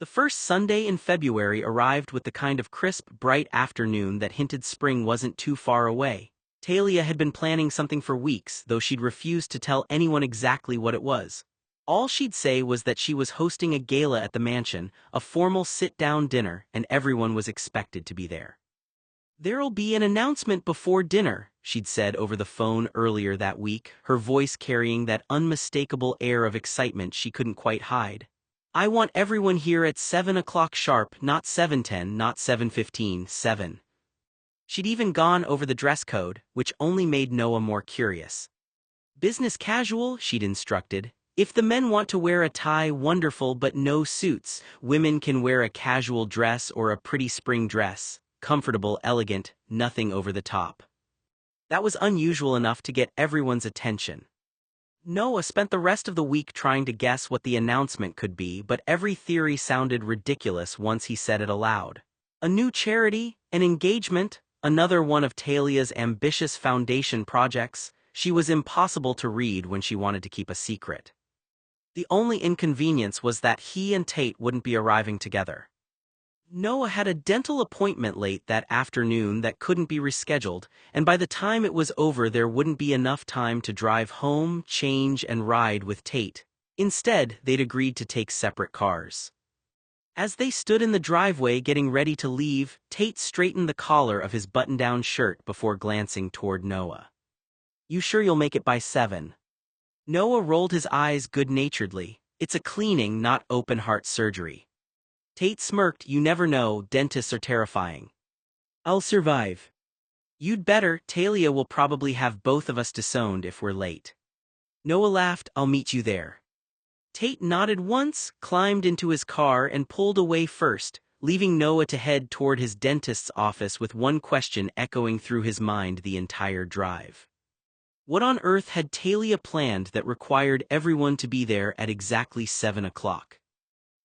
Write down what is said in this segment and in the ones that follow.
The first Sunday in February arrived with the kind of crisp, bright afternoon that hinted spring wasn't too far away. Talia had been planning something for weeks, though she'd refused to tell anyone exactly what it was. All she'd say was that she was hosting a gala at the mansion, a formal sit-down dinner, and everyone was expected to be there. "There'll be an announcement before dinner," she'd said over the phone earlier that week, her voice carrying that unmistakable air of excitement she couldn't quite hide. "I want everyone here at 7 o'clock sharp, not 7:10, not 7:15, 7. She'd even gone over the dress code, which only made Noah more curious. "Business casual," she'd instructed. "If the men want to wear a tie, wonderful, but no suits. Women can wear a casual dress or a pretty spring dress. Comfortable, elegant, nothing over the top." That was unusual enough to get everyone's attention. Noah spent the rest of the week trying to guess what the announcement could be, but every theory sounded ridiculous once he said it aloud. A new charity, an engagement, another one of Talia's ambitious foundation projects. She was impossible to read when she wanted to keep a secret. The only inconvenience was that he and Tate wouldn't be arriving together. Noah had a dental appointment late that afternoon that couldn't be rescheduled, and by the time it was over there wouldn't be enough time to drive home, change, and ride with Tate. Instead, they'd agreed to take separate cars. As they stood in the driveway getting ready to leave, Tate straightened the collar of his button-down shirt before glancing toward Noah. "You sure you'll make it by 7? Noah rolled his eyes good-naturedly. "It's a cleaning, not open-heart surgery." Tate smirked. "You never know, dentists are terrifying." "I'll survive." "You'd better. Talia will probably have both of us disowned if we're late." Noah laughed. "I'll meet you there." Tate nodded once, climbed into his car, and pulled away first, leaving Noah to head toward his dentist's office with one question echoing through his mind the entire drive. What on earth had Talia planned that required everyone to be there at exactly 7 o'clock?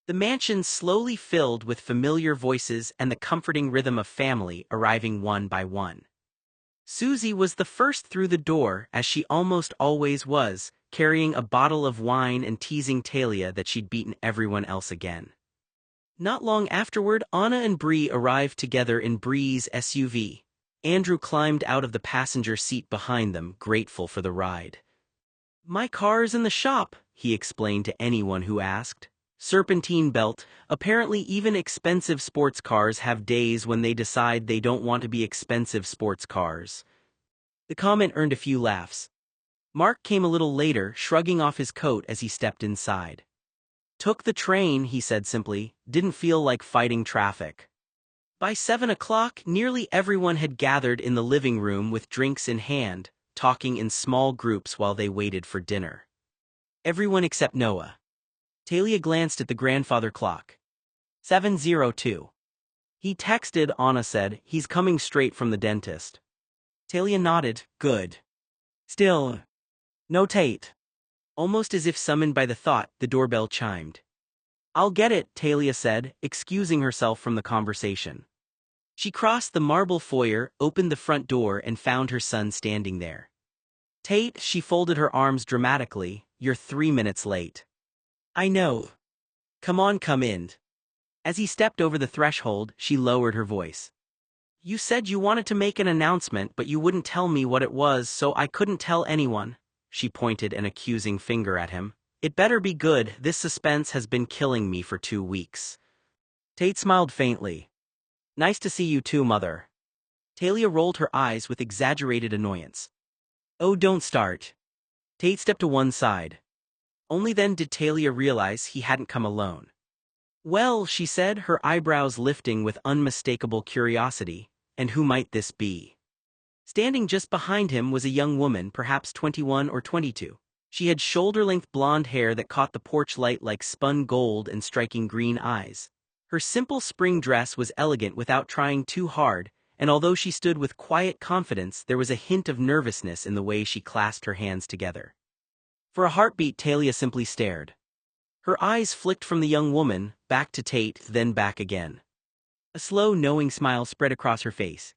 The mansion slowly filled with familiar voices and the comforting rhythm of family arriving one by one. Susie was the first through the door, as she almost always was, carrying a bottle of wine and teasing Talia that she'd beaten everyone else again. Not long afterward, Anna and Bree arrived together in Bree's SUV. Andrew climbed out of the passenger seat behind them, grateful for the ride. "My car's in the shop," he explained to anyone who asked. "Serpentine belt. Apparently even expensive sports cars have days when they decide they don't want to be expensive sports cars." The comment earned a few laughs. Mark came a little later, shrugging off his coat as he stepped inside. "Took the train," he said simply. "Didn't feel like fighting traffic." By 7 o'clock, nearly everyone had gathered in the living room with drinks in hand, talking in small groups while they waited for dinner. Everyone except Noah. Talia glanced at the grandfather clock. 7:02. "He texted," Anna said. "He's coming straight from the dentist." Talia nodded. "Good. Still, no Tate." Almost as if summoned by the thought, the doorbell chimed. "I'll get it," Talia said, excusing herself from the conversation. She crossed the marble foyer, opened the front door, and found her son standing there. "Tate," she folded her arms dramatically, "you're 3 minutes late." "I know. Come on, come in." As he stepped over the threshold, she lowered her voice. "You said you wanted to make an announcement, but you wouldn't tell me what it was, so I couldn't tell anyone." She pointed an accusing finger at him. "It better be good. This suspense has been killing me for 2 weeks." Tate smiled faintly. "Nice to see you too, Mother." Talia rolled her eyes with exaggerated annoyance. "Oh, don't start." Tate stepped to one side. Only then did Talia realize he hadn't come alone. "Well," she said, her eyebrows lifting with unmistakable curiosity, "and who might this be?" Standing just behind him was a young woman, perhaps 21 or 22. She had shoulder-length blonde hair that caught the porch light like spun gold and striking green eyes. Her simple spring dress was elegant without trying too hard, and although she stood with quiet confidence, there was a hint of nervousness in the way she clasped her hands together. For a heartbeat, Talia simply stared. Her eyes flicked from the young woman, back to Tate, then back again. A slow, knowing smile spread across her face.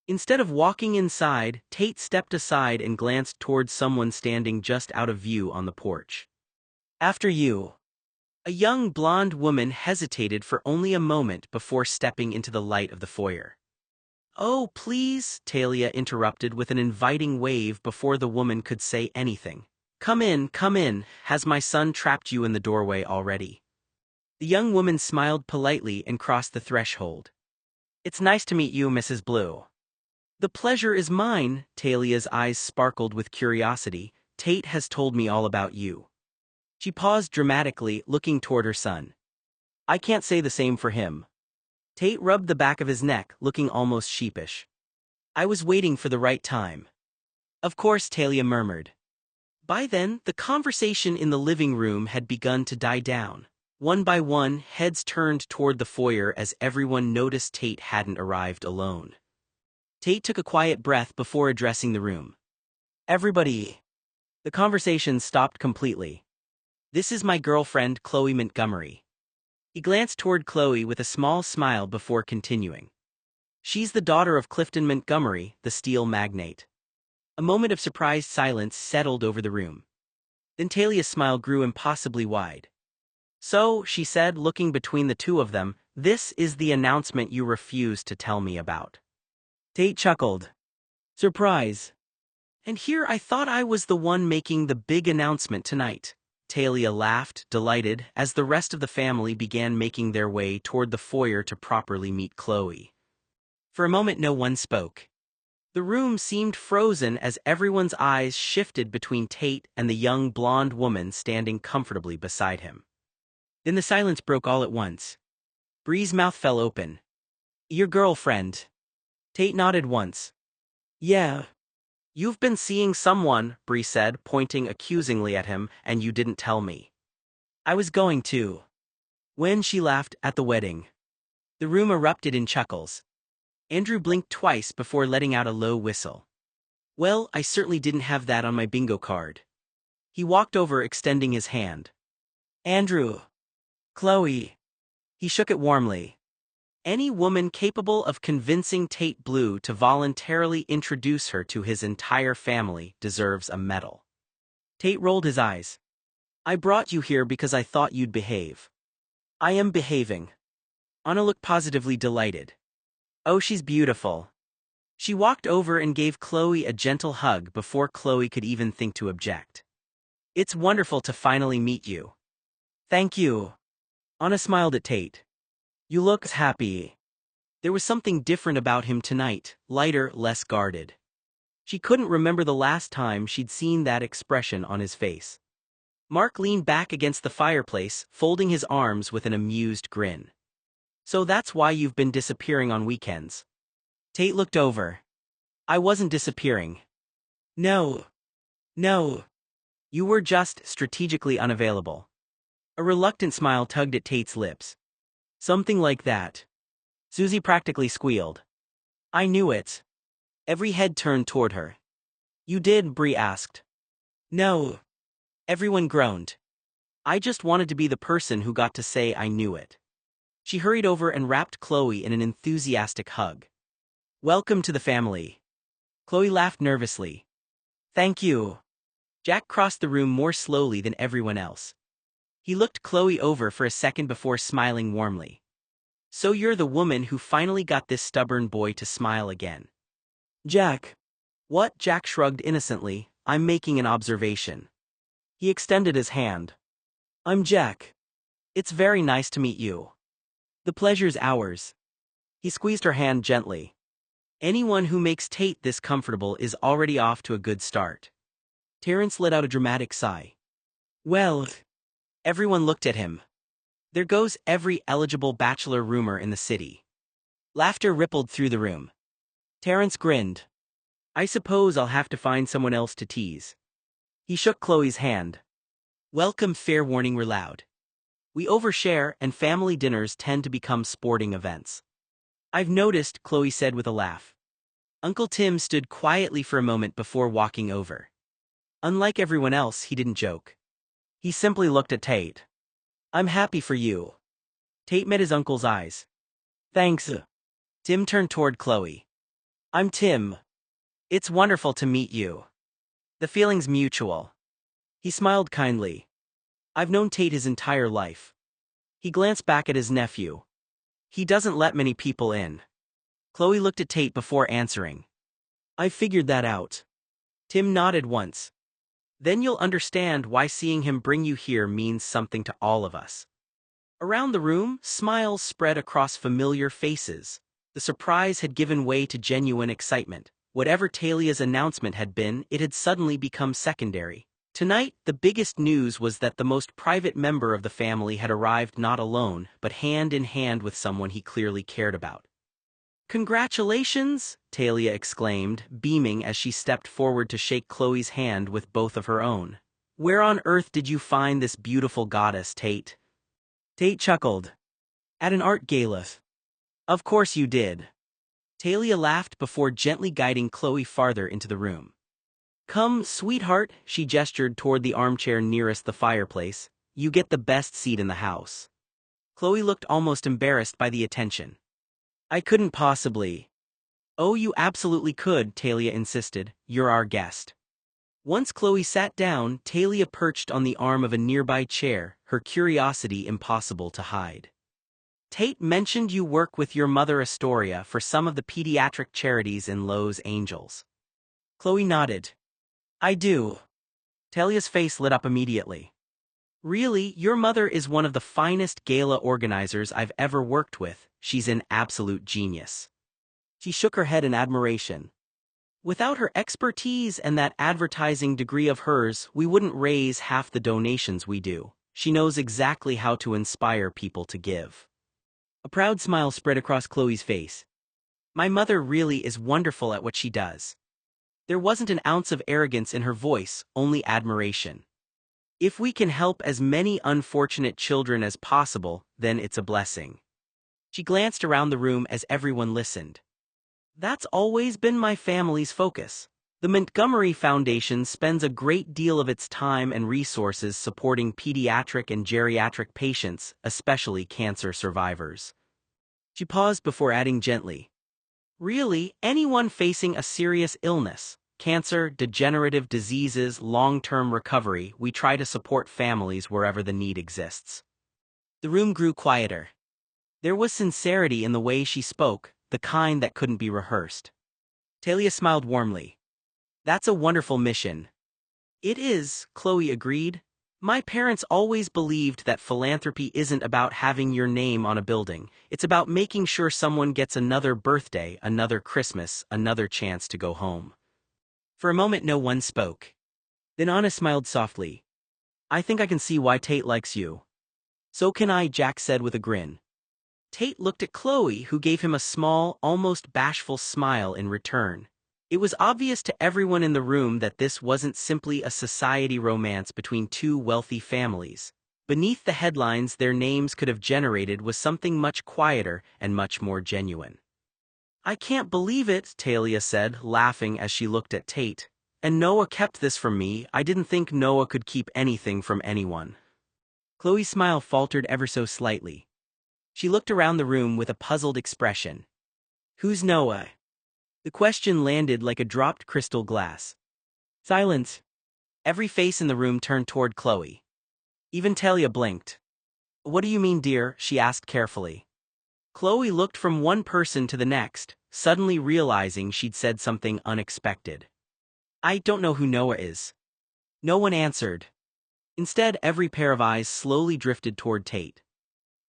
Instead of walking inside, Tate stepped aside and glanced towards someone standing just out of view on the porch. "After you." A young blonde woman hesitated for only a moment before stepping into the light of the foyer. "Oh, please," Talia interrupted with an inviting wave before the woman could say anything. Come in, come in. Has my son trapped you in the doorway already?" The young woman smiled politely and crossed the threshold. "It's nice to meet you, Mrs. Blue." "The pleasure is mine," Talia's eyes sparkled with curiosity. "Tate has told me all about you." She paused dramatically, looking toward her son. "I can't say the same for him." Tate rubbed the back of his neck, looking almost sheepish. "I was waiting for the right time." "Of course," Talia murmured. By then, the conversation in the living room had begun to die down. One by one, heads turned toward the foyer as everyone noticed Tate hadn't arrived alone. Tate took a quiet breath before addressing the room. "Everybody." The conversation stopped completely. "This is my girlfriend, Chloe Montgomery." He glanced toward Chloe with a small smile before continuing. "She's the daughter of Clifton Montgomery, the steel magnate." A moment of surprised silence settled over the room. Then Talia's smile grew impossibly wide. "So," she said, looking between the two of them, "this is the announcement you refused to tell me about." Tate chuckled. "Surprise. And here I thought I was the one making the big announcement tonight." Talia laughed, delighted, as the rest of the family began making their way toward the foyer to properly meet Chloe. For a moment no one spoke. The room seemed frozen as everyone's eyes shifted between Tate and the young blonde woman standing comfortably beside him. Then the silence broke all at once. Bree's mouth fell open. "Your girlfriend?" Tate nodded once. "Yeah. You've been seeing someone," Bree said, pointing accusingly at him, "and you didn't tell me." "I was going to." When she laughed at the wedding. The room erupted in chuckles. Andrew blinked twice before letting out a low whistle. "Well, I certainly didn't have that on my bingo card." He walked over, extending his hand. "Andrew. Chloe." He shook it warmly. Any woman capable of convincing Tate Blue to voluntarily introduce her to his entire family deserves a medal. Tate rolled his eyes. "I brought you here because I thought you'd behave." "I am behaving." Anna looked positively delighted. "Oh, she's beautiful." She walked over and gave Chloe a gentle hug before Chloe could even think to object. "It's wonderful to finally meet you." "Thank you." Anna smiled at Tate. "You look happy." There was something different about him tonight, lighter, less guarded. She couldn't remember the last time she'd seen that expression on his face. Mark leaned back against the fireplace, folding his arms with an amused grin. "So that's why you've been disappearing on weekends." Tate looked over. "I wasn't disappearing." No. You were just strategically unavailable." A reluctant smile tugged at Tate's lips. "Something like that." Susie practically squealed. "I knew it." Every head turned toward her. "You did?" Bree asked. "No." Everyone groaned. "I just wanted to be the person who got to say I knew it." She hurried over and wrapped Chloe in an enthusiastic hug. "Welcome to the family." Chloe laughed nervously. "Thank you." Jack crossed the room more slowly than everyone else. He looked Chloe over for a second before smiling warmly. "So you're the woman who finally got this stubborn boy to smile again." "Jack." "What?" Jack shrugged innocently. "I'm making an observation." He extended his hand. "I'm Jack. It's very nice to meet you." "The pleasure's ours." He squeezed her hand gently. "Anyone who makes Tate this comfortable is already off to a good start." Terrence let out a dramatic sigh. "Well." Everyone looked at him. "There goes every eligible bachelor rumor in the city." Laughter rippled through the room. Terrence grinned. "I suppose I'll have to find someone else to tease." He shook Chloe's hand. "Welcome." Fair warning were loud. "We overshare, and family dinners tend to become sporting events." "I've noticed," Chloe said with a laugh. Uncle Tim stood quietly for a moment before walking over. Unlike everyone else, he didn't joke. He simply looked at Tate. "I'm happy for you." Tate met his uncle's eyes. "Thanks." Tim turned toward Chloe. "I'm Tim. It's wonderful to meet you." "The feeling's mutual." He smiled kindly. "I've known Tate his entire life. He glanced back at his nephew. He doesn't let many people in. Chloe looked at Tate before answering. I figured that out. Tim nodded once. Then you'll understand why seeing him bring you here means something to all of us. Around the room, smiles spread across familiar faces. The surprise had given way to genuine excitement. Whatever Talia's announcement had been, it had suddenly become secondary. Tonight, the biggest news was that the most private member of the family had arrived not alone, but hand in hand with someone he clearly cared about. Congratulations, Talia exclaimed, beaming as she stepped forward to shake Chloe's hand with both of her own. Where on earth did you find this beautiful goddess, Tate? Tate chuckled. At an art gala. Of course you did. Talia laughed before gently guiding Chloe farther into the room. Come, sweetheart, she gestured toward the armchair nearest the fireplace. You get the best seat in the house. Chloe looked almost embarrassed by the attention. I couldn't possibly. Oh, you absolutely could, Talia insisted. You're our guest. Once Chloe sat down, Talia perched on the arm of a nearby chair, her curiosity impossible to hide. Tate mentioned you work with your mother Astoria for some of the pediatric charities in Los Angeles. Chloe nodded. I do. Talia's face lit up immediately. Really, your mother is one of the finest gala organizers I've ever worked with. She's an absolute genius. She shook her head in admiration. Without her expertise and that advertising degree of hers, we wouldn't raise half the donations we do. She knows exactly how to inspire people to give. A proud smile spread across Chloe's face. My mother really is wonderful at what she does. There wasn't an ounce of arrogance in her voice, only admiration. If we can help as many unfortunate children as possible, then it's a blessing. She glanced around the room as everyone listened. That's always been my family's focus. The Montgomery Foundation spends a great deal of its time and resources supporting pediatric and geriatric patients, especially cancer survivors. She paused before adding gently. Really, anyone facing a serious illness, cancer, degenerative diseases, long-term recovery, we try to support families wherever the need exists. The room grew quieter. There was sincerity in the way she spoke, the kind that couldn't be rehearsed. Talia smiled warmly. That's a wonderful mission. It is, Chloe agreed. My parents always believed that philanthropy isn't about having your name on a building. It's about making sure someone gets another birthday, another Christmas, another chance to go home. For a moment no one spoke. Then Anna smiled softly. I think I can see why Tate likes you. So can I, Jack said with a grin. Tate looked at Chloe, who gave him a small, almost bashful smile in return. It was obvious to everyone in the room that this wasn't simply a society romance between two wealthy families. Beneath the headlines their names could have generated was something much quieter and much more genuine. I can't believe it, Talia said, laughing as she looked at Tate. And Noah kept this from me. I didn't think Noah could keep anything from anyone. Chloe's smile faltered ever so slightly. She looked around the room with a puzzled expression. Who's Noah? The question landed like a dropped crystal glass. Silence. Every face in the room turned toward Chloe. Even Talia blinked. What do you mean, dear? She asked carefully. Chloe looked from one person to the next, suddenly realizing she'd said something unexpected. I don't know who Noah is. No one answered. Instead, every pair of eyes slowly drifted toward Tate.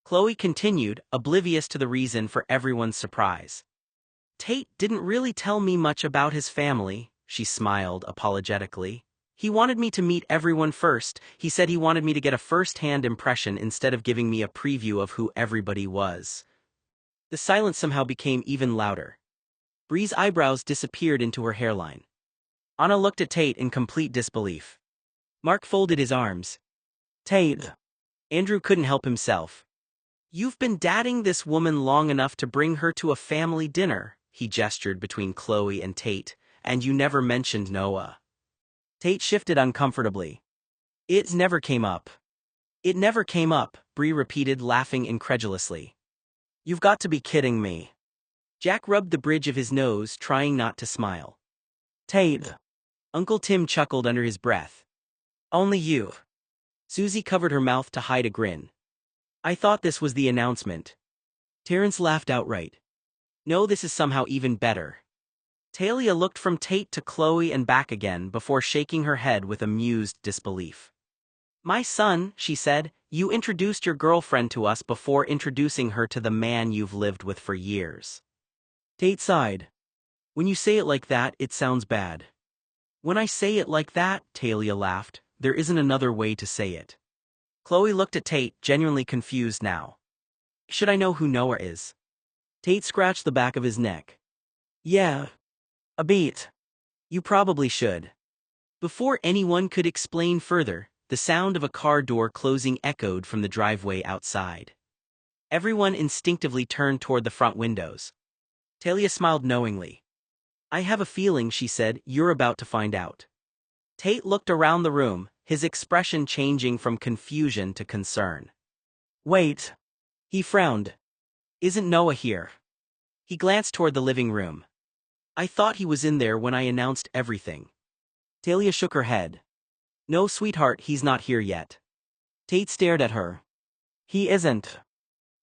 Chloe continued, oblivious to the reason for everyone's surprise. Tate didn't really tell me much about his family, she smiled apologetically. He wanted me to meet everyone first. He said he wanted me to get a first-hand impression instead of giving me a preview of who everybody was. The silence somehow became even louder. Bree's eyebrows disappeared into her hairline. Anna looked at Tate in complete disbelief. Mark folded his arms. Tate. Andrew couldn't help himself. You've been dating this woman long enough to bring her to a family dinner, he gestured between Chloe and Tate, and you never mentioned Noah. Tate shifted uncomfortably. It never came up. It never came up, Bree repeated, laughing incredulously. You've got to be kidding me. Jack rubbed the bridge of his nose, trying not to smile. Tate. Uncle Tim chuckled under his breath. Only you. Susie covered her mouth to hide a grin. I thought this was the announcement. Terrence laughed outright. No, this is somehow even better. Talia looked from Tate to Chloe and back again before shaking her head with amused disbelief. My son, she said, you introduced your girlfriend to us before introducing her to the man you've lived with for years. Tate sighed. When you say it like that, it sounds bad. When I say it like that, Talia laughed, there isn't another way to say it. Chloe looked at Tate, genuinely confused now. Should I know who Noah is? Tate scratched the back of his neck. Yeah. A bit. You probably should. Before anyone could explain further, the sound of a car door closing echoed from the driveway outside. Everyone instinctively turned toward the front windows. Talia smiled knowingly. I have a feeling, she said, you're about to find out. Tate looked around the room, his expression changing from confusion to concern. Wait. He frowned. Isn't Noah here? He glanced toward the living room. I thought he was in there when I announced everything. Talia shook her head. No, sweetheart, he's not here yet. Tate stared at her. He isn't.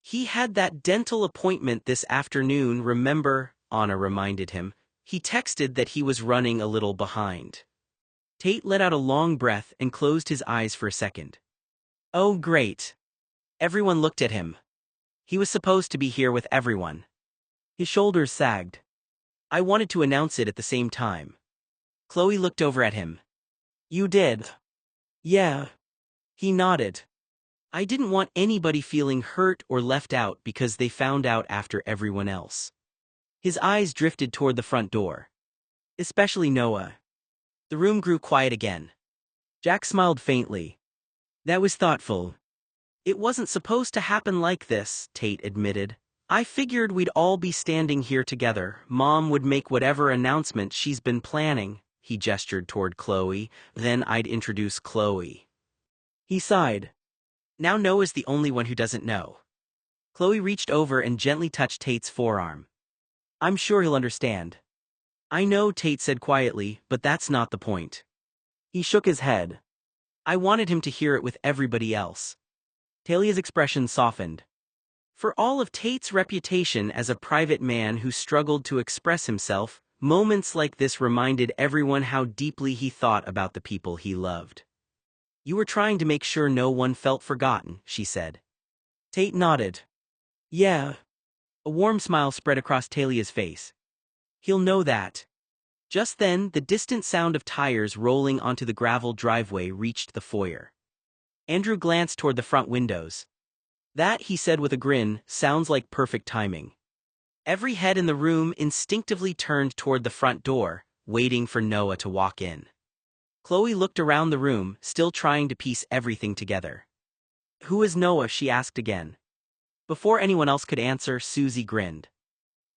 He had that dental appointment this afternoon, remember? Anna reminded him. He texted that he was running a little behind. Tate let out a long breath and closed his eyes for a second. Oh, great. Everyone looked at him. He was supposed to be here with everyone. His shoulders sagged. I wanted to announce it at the same time. Chloe looked over at him. You did? Yeah. He nodded. I didn't want anybody feeling hurt or left out because they found out after everyone else. His eyes drifted toward the front door. Especially Noah. The room grew quiet again. Jack smiled faintly. That was thoughtful. It wasn't supposed to happen like this, Tate admitted. I figured we'd all be standing here together. Mom would make whatever announcement she's been planning. He gestured toward Chloe. Then I'd introduce Chloe. He sighed. Now Noah's the only one who doesn't know. Chloe reached over and gently touched Tate's forearm. I'm sure he'll understand. I know, Tate said quietly, but that's not the point. He shook his head. I wanted him to hear it with everybody else. Talia's expression softened. For all of Tate's reputation as a private man who struggled to express himself, moments like this reminded everyone how deeply he thought about the people he loved. You were trying to make sure no one felt forgotten, she said. Tate nodded. Yeah. A warm smile spread across Talia's face. He'll know that. Just then, the distant sound of tires rolling onto the gravel driveway reached the foyer. Andrew glanced toward the front windows. That, he said with a grin, sounds like perfect timing. Every head in the room instinctively turned toward the front door, waiting for Noah to walk in. Chloe looked around the room, still trying to piece everything together. Who is Noah? She asked again. Before anyone else could answer, Susie grinned.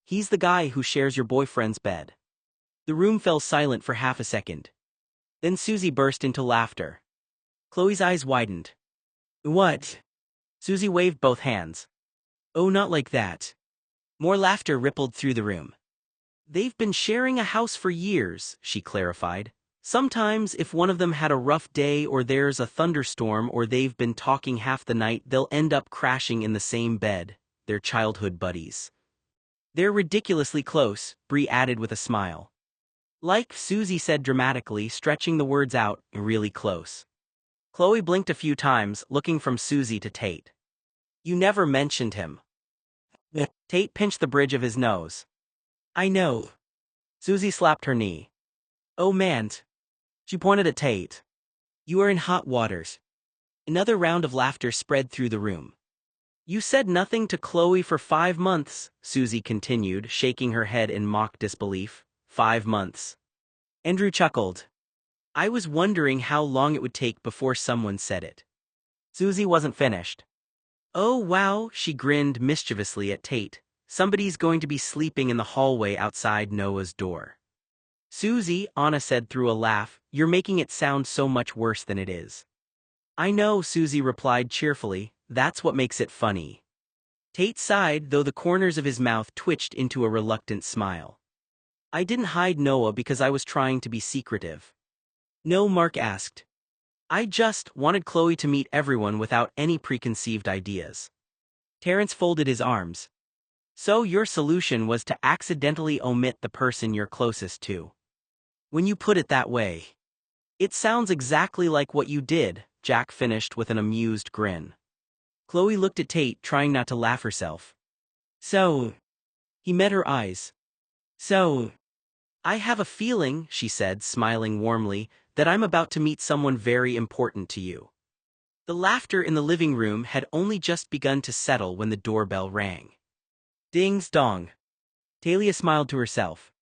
He's the guy who shares your boyfriend's bed. The room fell silent for half a second. Then Susie burst into laughter. Chloe's eyes widened. What? Susie waved both hands. Oh, not like that. More laughter rippled through the room. They've been sharing a house for years, she clarified. Sometimes if one of them had a rough day or there's a thunderstorm or they've been talking half the night, they'll end up crashing in the same bed, their childhood buddies. They're ridiculously close, Bree added with a smile. Like, Susie said dramatically, stretching the words out, really close. Chloe blinked a few times, looking from Susie to Tate. You never mentioned him. Tate pinched the bridge of his nose. I know. Susie slapped her knee. Oh man. She pointed at Tate. You are in hot waters. Another round of laughter spread through the room. You said nothing to Chloe for 5 months, Susie continued, shaking her head in mock disbelief. 5 months. Andrew chuckled. I was wondering how long it would take before someone said it. Susie wasn't finished. Oh wow, she grinned mischievously at Tate. Somebody's going to be sleeping in the hallway outside Noah's door. Susie, Anna said through a laugh, you're making it sound so much worse than it is. I know, Susie replied cheerfully, that's what makes it funny. Tate sighed, though the corners of his mouth twitched into a reluctant smile. I didn't hide Noah because I was trying to be secretive. No, Mark asked. I just wanted Chloe to meet everyone without any preconceived ideas. Terrence folded his arms. So your solution was to accidentally omit the person you're closest to. When you put it that way. It sounds exactly like what you did, Jack finished with an amused grin. Chloe looked at Tate, trying not to laugh herself. So. He met her eyes. So. I have a feeling, she said, smiling warmly, that I'm about to meet someone very important to you. The laughter in the living room had only just begun to settle when the doorbell rang. Dings dong. Talia smiled to herself.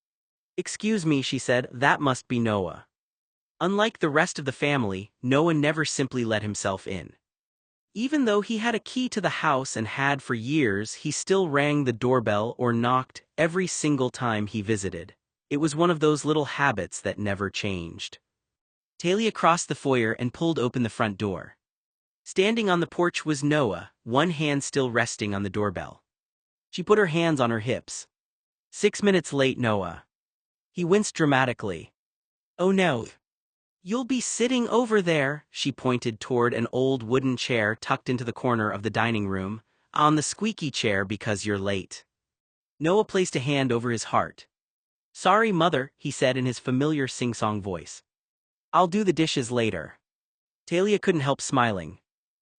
Excuse me, she said, that must be Noah. Unlike the rest of the family, Noah never simply let himself in. Even though he had a key to the house and had for years, he still rang the doorbell or knocked every single time he visited. It was one of those little habits that never changed. Talia crossed the foyer and pulled open the front door. Standing on the porch was Noah, one hand still resting on the doorbell. She put her hands on her hips. 6 minutes late, Noah. He winced dramatically. Oh no. You'll be sitting over there, she pointed toward an old wooden chair tucked into the corner of the dining room, on the squeaky chair because you're late. Noah placed a hand over his heart. Sorry, Mother, he said in his familiar sing-song voice. I'll do the dishes later. Talia couldn't help smiling.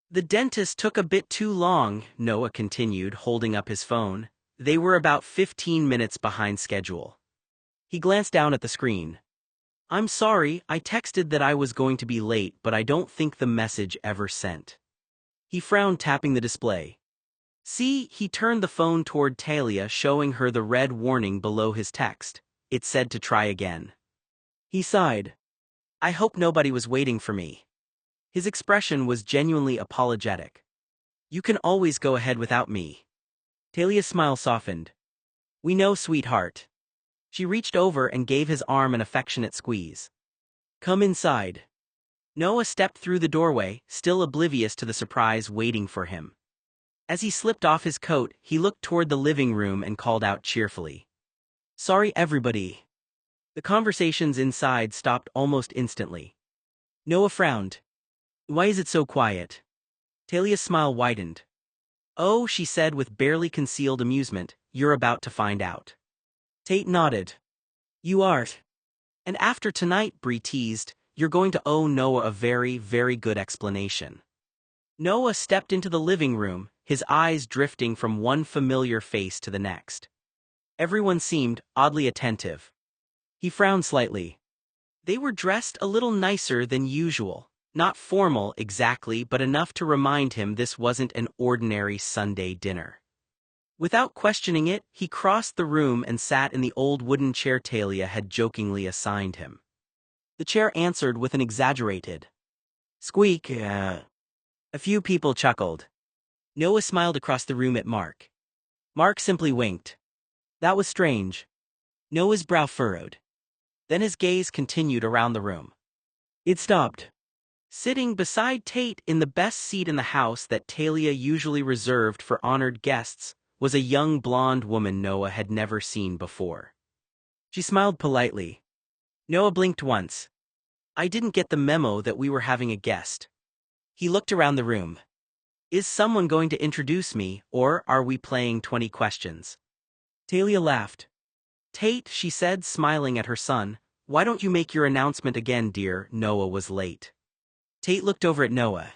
The dentist took a bit too long, Noah continued, holding up his phone. They were about 15 minutes behind schedule. He glanced down at the screen. I'm sorry, I texted that I was going to be late, but I don't think the message ever sent. He frowned, tapping the display. See, he turned the phone toward Talia, showing her the red warning below his text. It said to try again. He sighed. I hope nobody was waiting for me. His expression was genuinely apologetic. You can always go ahead without me. Talia's smile softened. We know, sweetheart. She reached over and gave his arm an affectionate squeeze. Come inside. Noah stepped through the doorway, still oblivious to the surprise waiting for him. As he slipped off his coat, he looked toward the living room and called out cheerfully. Sorry, everybody. The conversations inside stopped almost instantly. Noah frowned. Why is it so quiet? Talia's smile widened. Oh, she said with barely concealed amusement, you're about to find out. Tate nodded. You are. And after tonight, Bree teased, you're going to owe Noah a very, very good explanation. Noah stepped into the living room, his eyes drifting from one familiar face to the next. Everyone seemed oddly attentive. He frowned slightly. They were dressed a little nicer than usual. Not formal exactly, but enough to remind him this wasn't an ordinary Sunday dinner. Without questioning it, he crossed the room and sat in the old wooden chair Talia had jokingly assigned him. The chair answered with an exaggerated squeak. A few people chuckled. Noah smiled across the room at Mark. Mark simply winked. That was strange. Noah's brow furrowed. Then his gaze continued around the room. It stopped. Sitting beside Tate in the best seat in the house that Talia usually reserved for honored guests was a young blonde woman Noah had never seen before. She smiled politely. Noah blinked once. I didn't get the memo that we were having a guest. He looked around the room. Is someone going to introduce me, or are we playing 20 questions? Talia laughed. Tate, she said, smiling at her son, why don't you make your announcement again, dear? Noah was late. Tate looked over at Noah.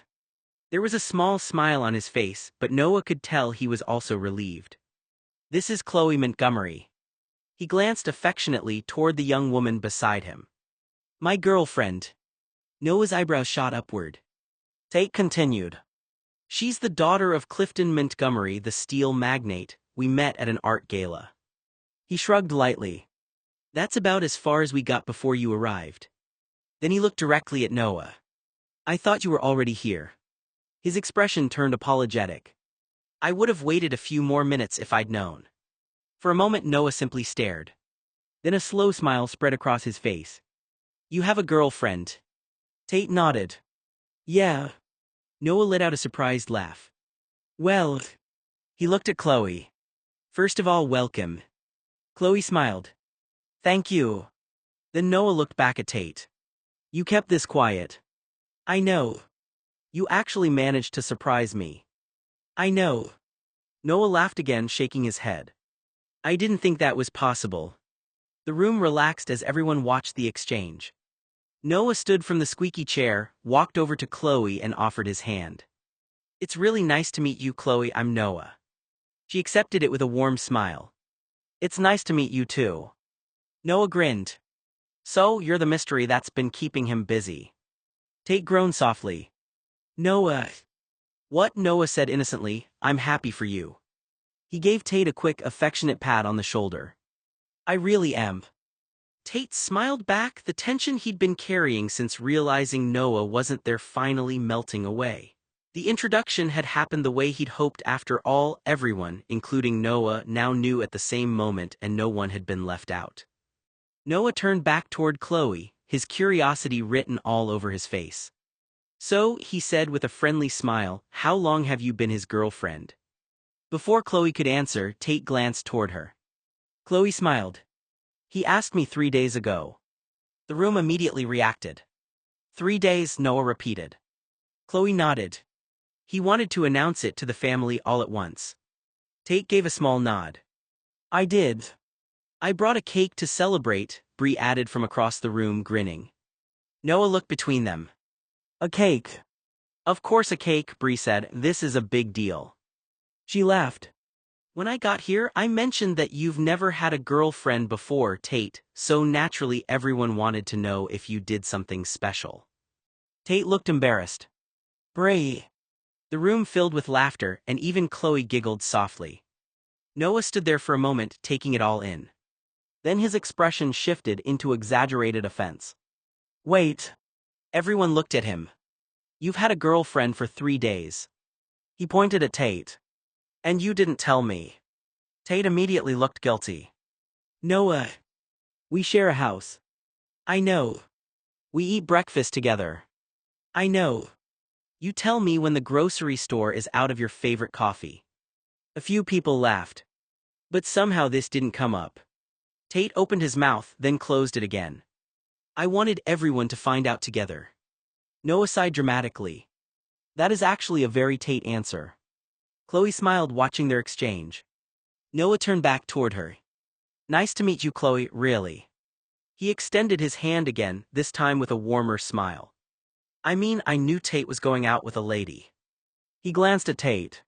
There was a small smile on his face, but Noah could tell he was also relieved. This is Chloe Montgomery. He glanced affectionately toward the young woman beside him. My girlfriend. Noah's eyebrows shot upward. Tate continued. She's the daughter of Clifton Montgomery, the steel magnate. We met at an art gala. He shrugged lightly. That's about as far as we got before you arrived. Then he looked directly at Noah. I thought you were already here. His expression turned apologetic. I would have waited a few more minutes if I'd known. For a moment Noah simply stared. Then a slow smile spread across his face. You have a girlfriend. Tate nodded. Yeah. Noah let out a surprised laugh. Well. He looked at Chloe. First of all, welcome. Chloe smiled. Thank you. Then Noah looked back at Tate. You kept this quiet. I know. You actually managed to surprise me. I know. Noah laughed again, shaking his head. I didn't think that was possible. The room relaxed as everyone watched the exchange. Noah stood from the squeaky chair, walked over to Chloe and offered his hand. It's really nice to meet you, Chloe. I'm Noah. She accepted it with a warm smile. It's nice to meet you too. Noah grinned. So, you're the mystery that's been keeping him busy. Tate groaned softly. Noah. What? Noah said innocently, I'm happy for you. He gave Tate a quick, affectionate pat on the shoulder. I really am. Tate smiled back, the tension he'd been carrying since realizing Noah wasn't there finally melting away. The introduction had happened the way he'd hoped. After all, everyone, including Noah, now knew at the same moment and no one had been left out. Noah turned back toward Chloe, his curiosity written all over his face. So, he said with a friendly smile, how long have you been his girlfriend? Before Chloe could answer, Tate glanced toward her. Chloe smiled. He asked me 3 days ago. The room immediately reacted. 3 days, Noah repeated. Chloe nodded. He wanted to announce it to the family all at once. Tate gave a small nod. I did. I brought a cake to celebrate, Bree added from across the room, grinning. Noah looked between them. A cake. Of course a cake, Bree said. This is a big deal. She laughed. When I got here, I mentioned that you've never had a girlfriend before, Tate, so naturally everyone wanted to know if you did something special. Tate looked embarrassed. Bree. The room filled with laughter, and even Chloe giggled softly. Noah stood there for a moment, taking it all in. Then his expression shifted into exaggerated offense. Wait. Everyone looked at him. You've had a girlfriend for 3 days. He pointed at Tate. And you didn't tell me. Tate immediately looked guilty. Noah. We share a house. I know. We eat breakfast together. I know. You tell me when the grocery store is out of your favorite coffee. A few people laughed. But somehow this didn't come up. Tate opened his mouth, then closed it again. I wanted everyone to find out together. Noah sighed dramatically. That is actually a very Tate answer. Chloe smiled, watching their exchange. Noah turned back toward her. Nice to meet you, Chloe, really. He extended his hand again, this time with a warmer smile. I mean, I knew Tate was going out with a lady. He glanced at Tate.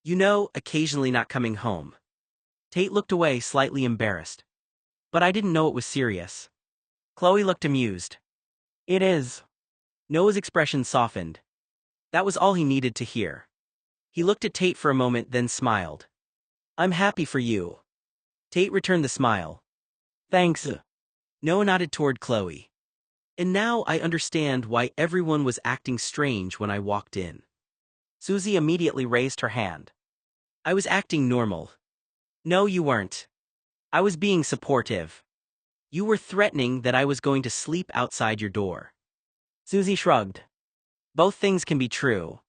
You know, occasionally not coming home. Tate looked away, slightly embarrassed. But I didn't know it was serious. Chloe looked amused. It is. Noah's expression softened. That was all he needed to hear. He looked at Tate for a moment, then smiled. I'm happy for you. Tate returned the smile. Thanks. Noah nodded toward Chloe. And now I understand why everyone was acting strange when I walked in. Susie immediately raised her hand. I was acting normal. No, you weren't. I was being supportive. You were threatening that I was going to sleep outside your door. Susie shrugged. Both things can be true.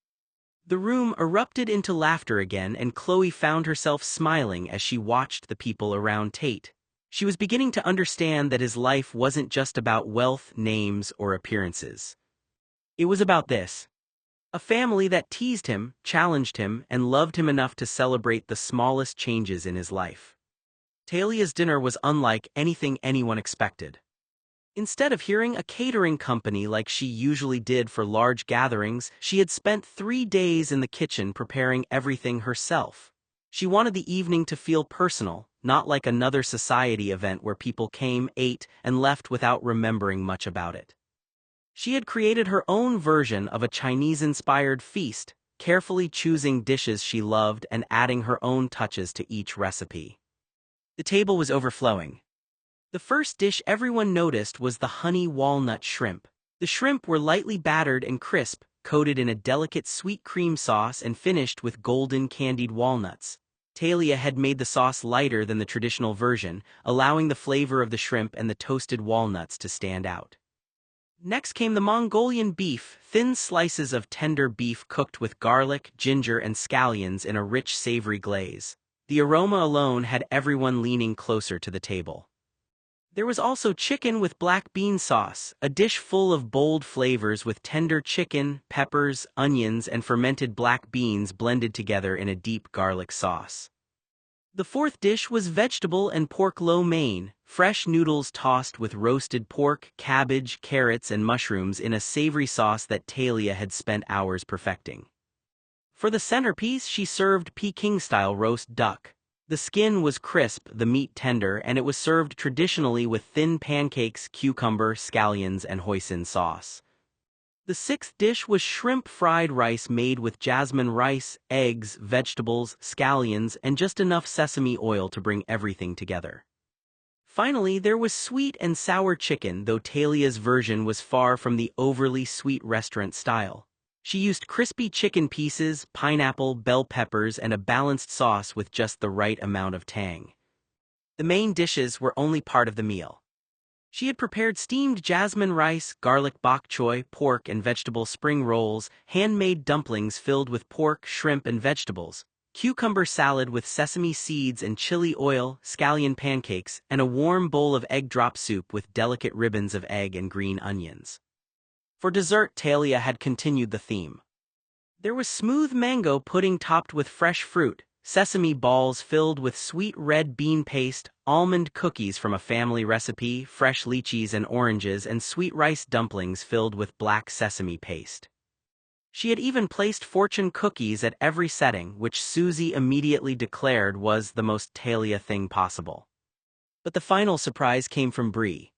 The room erupted into laughter again, and Chloe found herself smiling as she watched the people around Tate. She was beginning to understand that his life wasn't just about wealth, names, or appearances. It was about this. A family that teased him, challenged him, and loved him enough to celebrate the smallest changes in his life. Talia's dinner was unlike anything anyone expected. Instead of hearing a catering company like she usually did for large gatherings, she had spent 3 days in the kitchen preparing everything herself. She wanted the evening to feel personal, not like another society event where people came, ate, and left without remembering much about it. She had created her own version of a Chinese-inspired feast, carefully choosing dishes she loved and adding her own touches to each recipe. The table was overflowing. The first dish everyone noticed was the honey walnut shrimp. The shrimp were lightly battered and crisp, coated in a delicate sweet cream sauce and finished with golden candied walnuts. Talia had made the sauce lighter than the traditional version, allowing the flavor of the shrimp and the toasted walnuts to stand out. Next came the Mongolian beef, thin slices of tender beef cooked with garlic, ginger, and scallions in a rich savory glaze. The aroma alone had everyone leaning closer to the table. There was also chicken with black bean sauce, a dish full of bold flavors with tender chicken, peppers, onions, and fermented black beans blended together in a deep garlic sauce. The fourth dish was vegetable and pork lo mein, fresh noodles tossed with roasted pork, cabbage, carrots, and mushrooms in a savory sauce that Talia had spent hours perfecting. For the centerpiece, she served Peking-style roast duck. The skin was crisp, the meat tender, and it was served traditionally with thin pancakes, cucumber, scallions, and hoisin sauce. The sixth dish was shrimp fried rice made with jasmine rice, eggs, vegetables, scallions, and just enough sesame oil to bring everything together. Finally, there was sweet and sour chicken, though Talia's version was far from the overly sweet restaurant style. She used crispy chicken pieces, pineapple, bell peppers, and a balanced sauce with just the right amount of tang. The main dishes were only part of the meal. She had prepared steamed jasmine rice, garlic bok choy, pork and vegetable spring rolls, handmade dumplings filled with pork, shrimp and vegetables, cucumber salad with sesame seeds and chili oil, scallion pancakes, and a warm bowl of egg drop soup with delicate ribbons of egg and green onions. For dessert, Talia had continued the theme. There was smooth mango pudding topped with fresh fruit, sesame balls filled with sweet red bean paste, almond cookies from a family recipe, fresh lychees and oranges, and sweet rice dumplings filled with black sesame paste. She had even placed fortune cookies at every setting, which Susie immediately declared was the most Talia thing possible. But the final surprise came from Brie.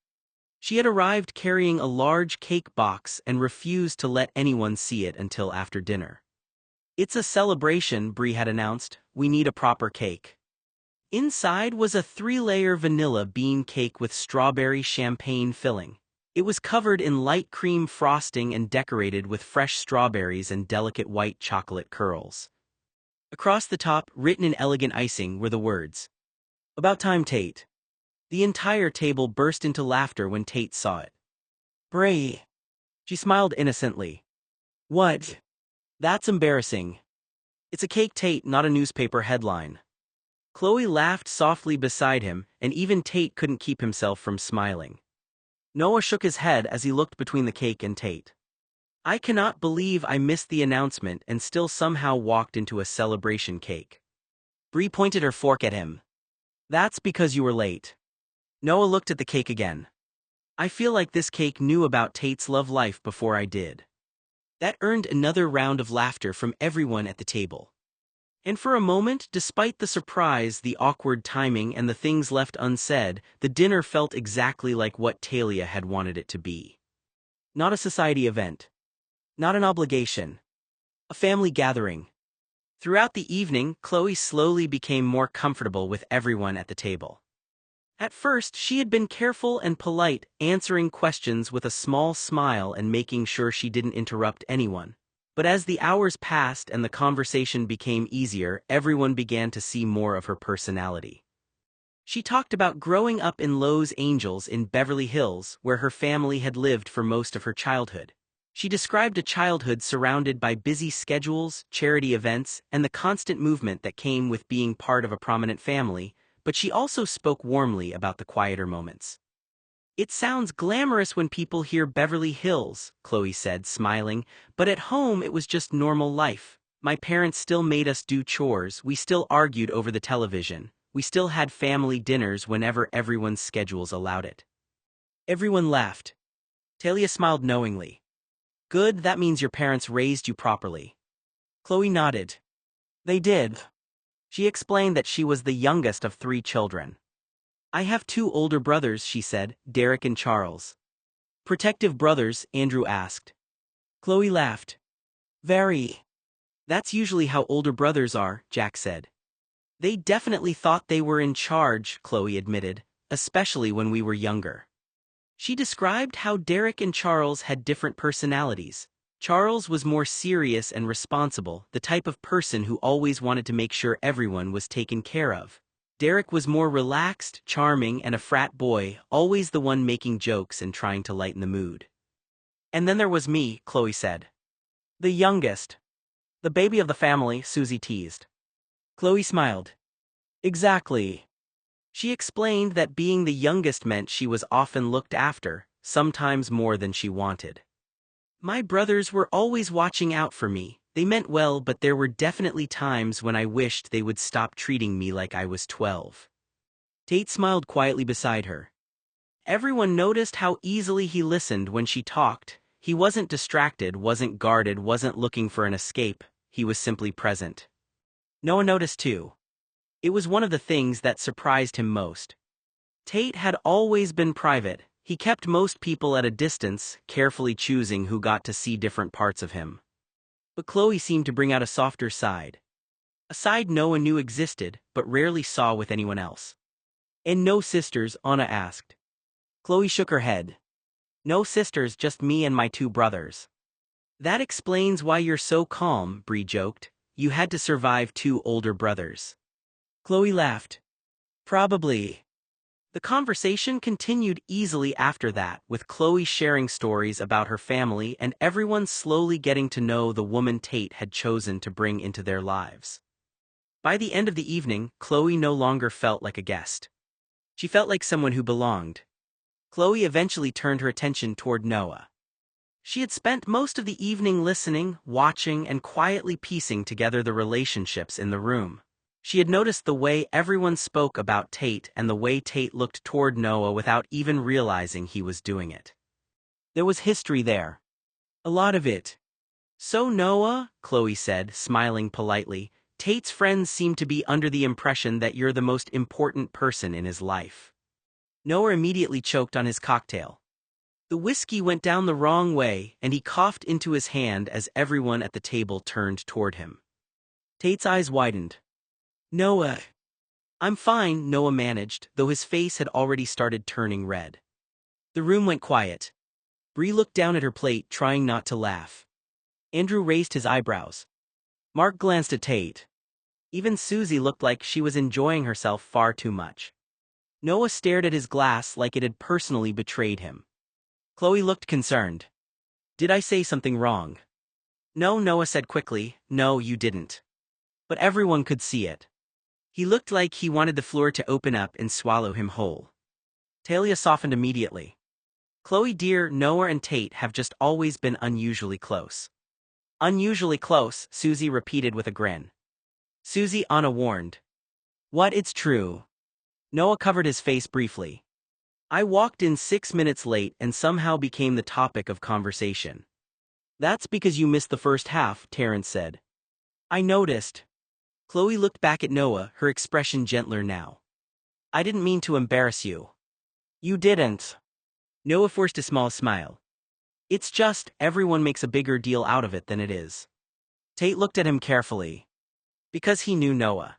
She had arrived carrying a large cake box and refused to let anyone see it until after dinner. "It's a celebration," Brie had announced. "We need a proper cake." Inside was a 3-layer vanilla bean cake with strawberry champagne filling. It was covered in light cream frosting and decorated with fresh strawberries and delicate white chocolate curls. Across the top, written in elegant icing, were the words, "About time, Tate." The entire table burst into laughter when Tate saw it. "Brie." She smiled innocently. "What? That's embarrassing. It's a cake, Tate, not a newspaper headline." Chloe laughed softly beside him, and even Tate couldn't keep himself from smiling. Noah shook his head as he looked between the cake and Tate. "I cannot believe I missed the announcement and still somehow walked into a celebration cake." Brie pointed her fork at him. "That's because you were late." Noah looked at the cake again. "I feel like this cake knew about Tate's love life before I did." That earned another round of laughter from everyone at the table. And for a moment, despite the surprise, the awkward timing, and the things left unsaid, the dinner felt exactly like what Talia had wanted it to be. Not a society event. Not an obligation. A family gathering. Throughout the evening, Chloe slowly became more comfortable with everyone at the table. At first, she had been careful and polite, answering questions with a small smile and making sure she didn't interrupt anyone. But as the hours passed and the conversation became easier, everyone began to see more of her personality. She talked about growing up in Los Angeles in Beverly Hills, where her family had lived for most of her childhood. She described a childhood surrounded by busy schedules, charity events, and the constant movement that came with being part of a prominent family, but she also spoke warmly about the quieter moments. "It sounds glamorous when people hear Beverly Hills," Chloe said, smiling, "but at home it was just normal life. My parents still made us do chores, we still argued over the television, we still had family dinners whenever everyone's schedules allowed it." Everyone laughed. Talia smiled knowingly. "Good, that means your parents raised you properly." Chloe nodded. "They did." She explained that she was the youngest of 3 children. "I have 2 older brothers," she said, "Derek and Charles." "Protective brothers?" Andrew asked. Chloe laughed. "Very. That's usually how older brothers are," Jack said. "They definitely thought they were in charge," Chloe admitted, "especially when we were younger." She described how Derek and Charles had different personalities. Charles was more serious and responsible, the type of person who always wanted to make sure everyone was taken care of. Derek was more relaxed, charming, and a frat boy, always the one making jokes and trying to lighten the mood. "And then there was me," Chloe said. "The youngest. The baby of the family," Susie teased. Chloe smiled. "Exactly. She explained that being the youngest meant she was often looked after, sometimes more than she wanted. My brothers were always watching out for me. They meant well, but there were definitely times when I wished they would stop treating me like I was 12. Tate smiled quietly beside her. Everyone noticed how easily he listened when she talked. He wasn't distracted, wasn't guarded, wasn't looking for an escape. He was simply present. Noah noticed too. It was one of the things that surprised him most. Tate had always been private. He kept most people at a distance, carefully choosing who got to see different parts of him. But Chloe seemed to bring out a softer side. A side Noah knew existed, but rarely saw with anyone else. "And no sisters?" Anna asked. Chloe shook her head. "No sisters, just me and my two brothers." "That explains why you're so calm," Bree joked. "You had to survive two older brothers." Chloe laughed. "Probably." The conversation continued easily after that, with Chloe sharing stories about her family and everyone slowly getting to know the woman Tate had chosen to bring into their lives. By the end of the evening, Chloe no longer felt like a guest. She felt like someone who belonged. Chloe eventually turned her attention toward Noah. She had spent most of the evening listening, watching, and quietly piecing together the relationships in the room. She had noticed the way everyone spoke about Tate and the way Tate looked toward Noah without even realizing he was doing it. There was history there. A lot of it. "So Noah," Chloe said, smiling politely, "Tate's friends seem to be under the impression that you're the most important person in his life." Noah immediately choked on his cocktail. The whiskey went down the wrong way, and he coughed into his hand as everyone at the table turned toward him. Tate's eyes widened. "Noah." "I'm fine," Noah managed, though his face had already started turning red. The room went quiet. Bree looked down at her plate, trying not to laugh. Andrew raised his eyebrows. Mark glanced at Tate. Even Susie looked like she was enjoying herself far too much. Noah stared at his glass like it had personally betrayed him. Chloe looked concerned. "Did I say something wrong?" "No," Noah said quickly. "No, you didn't." But everyone could see it. He looked like he wanted the floor to open up and swallow him whole. Talia softened immediately. "Chloe dear, Noah and Tate have just always been unusually close." "Unusually close," Susie repeated with a grin. "Susie," Anna warned. "What? It's true." Noah covered his face briefly. "I walked in 6 minutes late and somehow became the topic of conversation." "That's because you missed the first half," Terrence said. "I noticed." Chloe looked back at Noah, her expression gentler now. "I didn't mean to embarrass you." "You didn't." Noah forced a small smile. "It's just, everyone makes a bigger deal out of it than it is." Tate looked at him carefully. Because he knew Noah.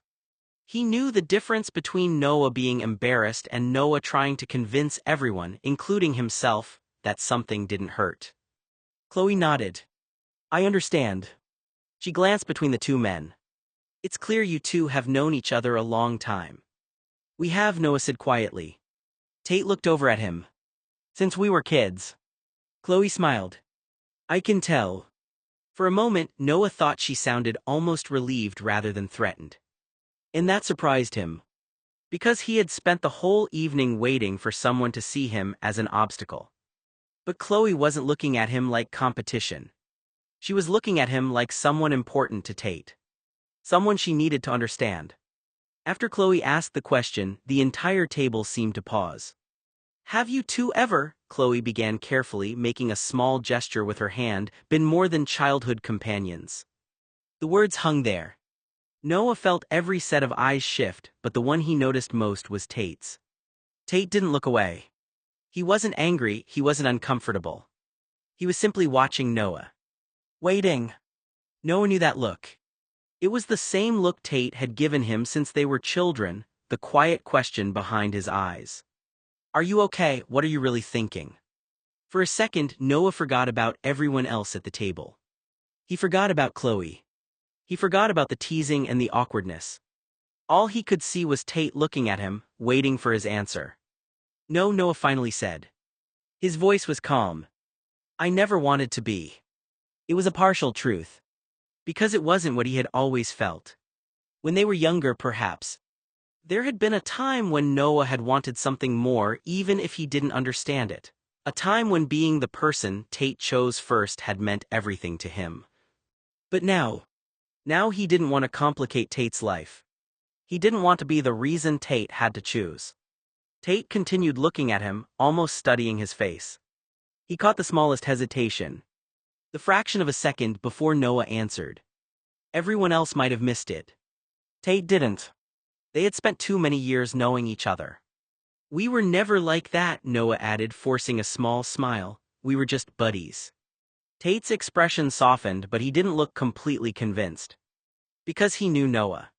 He knew the difference between Noah being embarrassed and Noah trying to convince everyone, including himself, that something didn't hurt. Chloe nodded. "I understand." She glanced between the two men. "It's clear you two have known each other a long time." "We have," Noah said quietly. Tate looked over at him. "Since we were kids." Chloe smiled. "I can tell." For a moment, Noah thought she sounded almost relieved rather than threatened. And that surprised him. Because he had spent the whole evening waiting for someone to see him as an obstacle. But Chloe wasn't looking at him like competition. She was looking at him like someone important to Tate. Someone she needed to understand. After Chloe asked the question, the entire table seemed to pause. "Have you two ever," Chloe began carefully, making a small gesture with her hand, "been more than childhood companions?" The words hung there. Noah felt every set of eyes shift, but the one he noticed most was Tate's. Tate didn't look away. He wasn't angry, he wasn't uncomfortable. He was simply watching Noah. Waiting. Noah knew that look. It was the same look Tate had given him since they were children, the quiet question behind his eyes. "Are you okay? What are you really thinking?" For a second, Noah forgot about everyone else at the table. He forgot about Chloe. He forgot about the teasing and the awkwardness. All he could see was Tate looking at him, waiting for his answer. "No," Noah finally said. His voice was calm. "I never wanted to be." It was a partial truth. Because it wasn't what he had always felt. When they were younger, perhaps. There had been a time when Noah had wanted something more even if he didn't understand it. A time when being the person Tate chose first had meant everything to him. But now he didn't want to complicate Tate's life. He didn't want to be the reason Tate had to choose. Tate continued looking at him, almost studying his face. He caught the smallest hesitation, the fraction of a second before Noah answered. Everyone else might have missed it. Tate didn't. They had spent too many years knowing each other. We were never like that, Noah added, forcing a small smile. We were just buddies. Tate's expression softened, but he didn't look completely convinced. Because he knew Noah.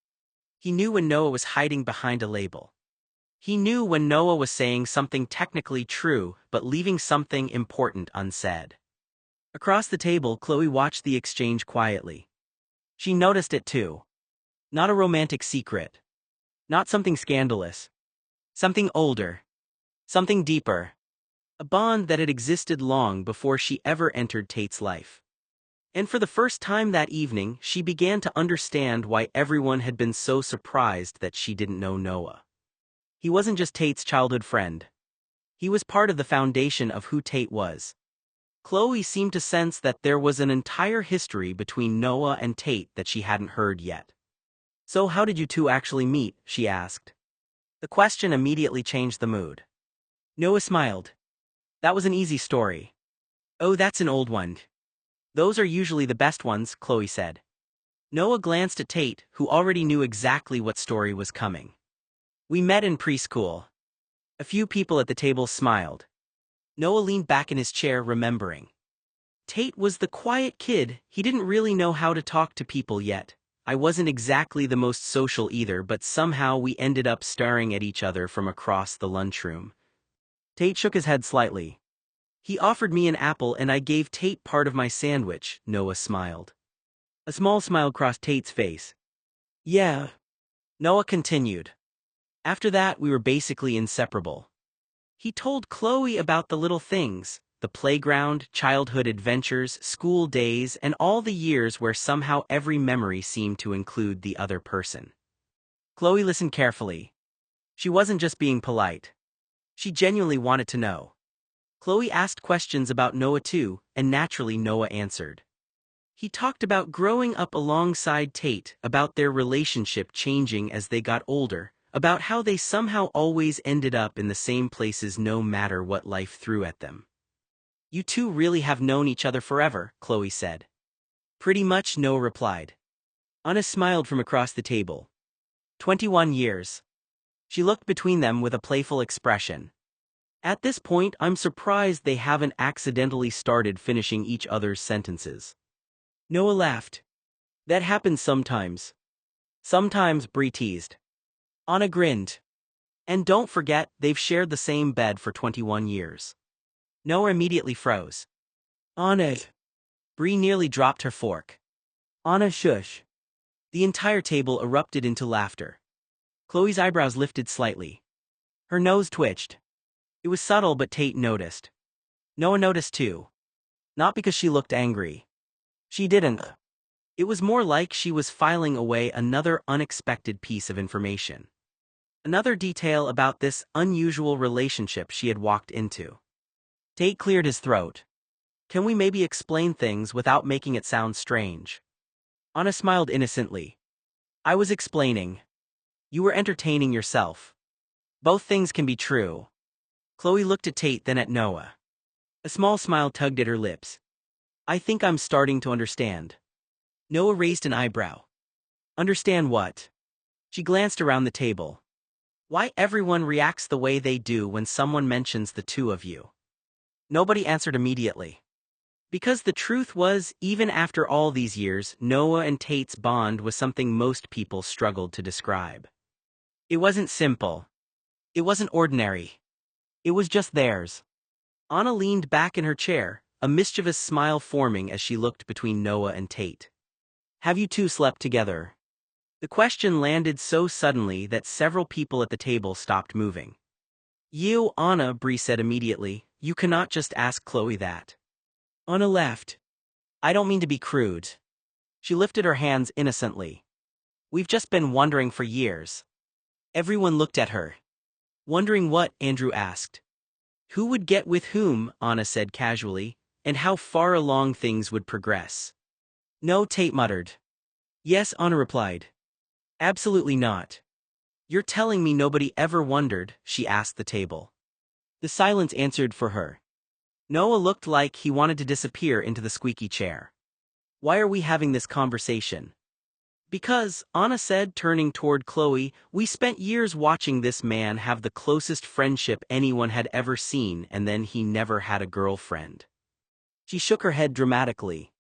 He knew when Noah was hiding behind a label. He knew when Noah was saying something technically true, but leaving something important unsaid. Across the table, Chloe watched the exchange quietly. She noticed it too. Not a romantic secret. Not something scandalous. Something older. Something deeper. A bond that had existed long before she ever entered Tate's life. And for the first time that evening, she began to understand why everyone had been so surprised that she didn't know Noah. He wasn't just Tate's childhood friend. He was part of the foundation of who Tate was. Chloe seemed to sense that there was an entire history between Noah and Tate that she hadn't heard yet. So how did you two actually meet? She asked. The question immediately changed the mood. Noah smiled. That was an easy story. Oh, that's an old one. Those are usually the best ones, Chloe said. Noah glanced at Tate, who already knew exactly what story was coming. We met in preschool. A few people at the table smiled. Noah leaned back in his chair, remembering. Tate was the quiet kid, he didn't really know how to talk to people yet. I wasn't exactly the most social either, but somehow we ended up staring at each other from across the lunchroom. Tate shook his head slightly. He offered me an apple and I gave Tate part of my sandwich, Noah smiled. A small smile crossed Tate's face. Yeah. Noah continued. After that, we were basically inseparable. He told Chloe about the little things, the playground, childhood adventures, school days, and all the years where somehow every memory seemed to include the other person. Chloe listened carefully. She wasn't just being polite. She genuinely wanted to know. Chloe asked questions about Noah too, and naturally Noah answered. He talked about growing up alongside Tate, about their relationship changing as they got older, about how they somehow always ended up in the same places no matter what life threw at them. You two really have known each other forever, Chloe said. Pretty much, Noah replied. Anna smiled from across the table. 21 years. She looked between them with a playful expression. At this point, I'm surprised they haven't accidentally started finishing each other's sentences. Noah laughed. That happens sometimes. Sometimes, Bree teased. Anna grinned. And don't forget, they've shared the same bed for 21 years. Noah immediately froze. Anna. Bree nearly dropped her fork. Anna, shush. The entire table erupted into laughter. Chloe's eyebrows lifted slightly. Her nose twitched. It was subtle, but Tate noticed. Noah noticed too. Not because she looked angry. She didn't. It was more like she was filing away another unexpected piece of information. Another detail about this unusual relationship she had walked into. Tate cleared his throat. Can we maybe explain things without making it sound strange? Anna smiled innocently. I was explaining. You were entertaining yourself. Both things can be true. Chloe looked at Tate, then at Noah. A small smile tugged at her lips. I think I'm starting to understand. Noah raised an eyebrow. Understand what? She glanced around the table. Why everyone reacts the way they do when someone mentions the two of you. Nobody answered immediately. Because the truth was, even after all these years, Noah and Tate's bond was something most people struggled to describe. It wasn't simple. It wasn't ordinary. It was just theirs. Anna leaned back in her chair, a mischievous smile forming as she looked between Noah and Tate. Have you two slept together? The question landed so suddenly that several people at the table stopped moving. You, Anna, Bree said immediately, you cannot just ask Chloe that. Anna laughed. I don't mean to be crude. She lifted her hands innocently. We've just been wondering for years. Everyone looked at her. Wondering what, Andrew asked. Who would get with whom, Anna said casually, and how far along things would progress. No, Tate muttered. Yes, Anna replied. Absolutely not. You're telling me nobody ever wondered, she asked the table. The silence answered for her. Noah looked like he wanted to disappear into the squeaky chair. Why are we having this conversation? Because, Anna said, turning toward Chloe, we spent years watching this man have the closest friendship anyone had ever seen, and then he never had a girlfriend. She shook her head dramatically.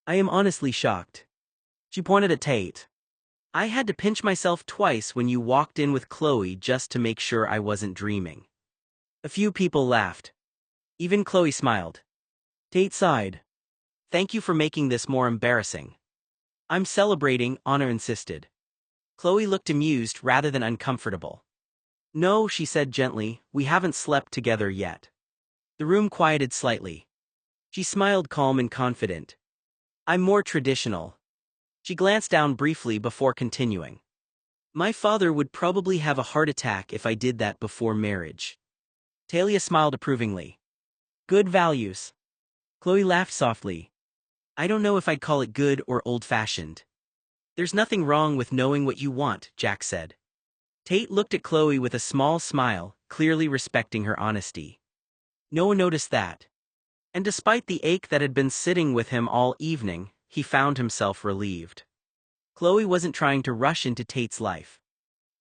I am honestly shocked. She pointed at Tate. I had to pinch myself twice when you walked in with Chloe just to make sure I wasn't dreaming. A few people laughed. Even Chloe smiled. Tate sighed. Thank you for making this more embarrassing. I'm celebrating, Anna insisted. Chloe looked amused rather than uncomfortable. No, she said gently, we haven't slept together yet. The room quieted slightly. She smiled calm and confident. I'm more traditional. She glanced down briefly before continuing. My father would probably have a heart attack if I did that before marriage. Talia smiled approvingly. Good values. Chloe laughed softly. I don't know if I'd call it good or old-fashioned. There's nothing wrong with knowing what you want, Jack said. Tate looked at Chloe with a small smile, clearly respecting her honesty. No one noticed that. And despite the ache that had been sitting with him all evening, he found himself relieved. Chloe wasn't trying to rush into Tate's life.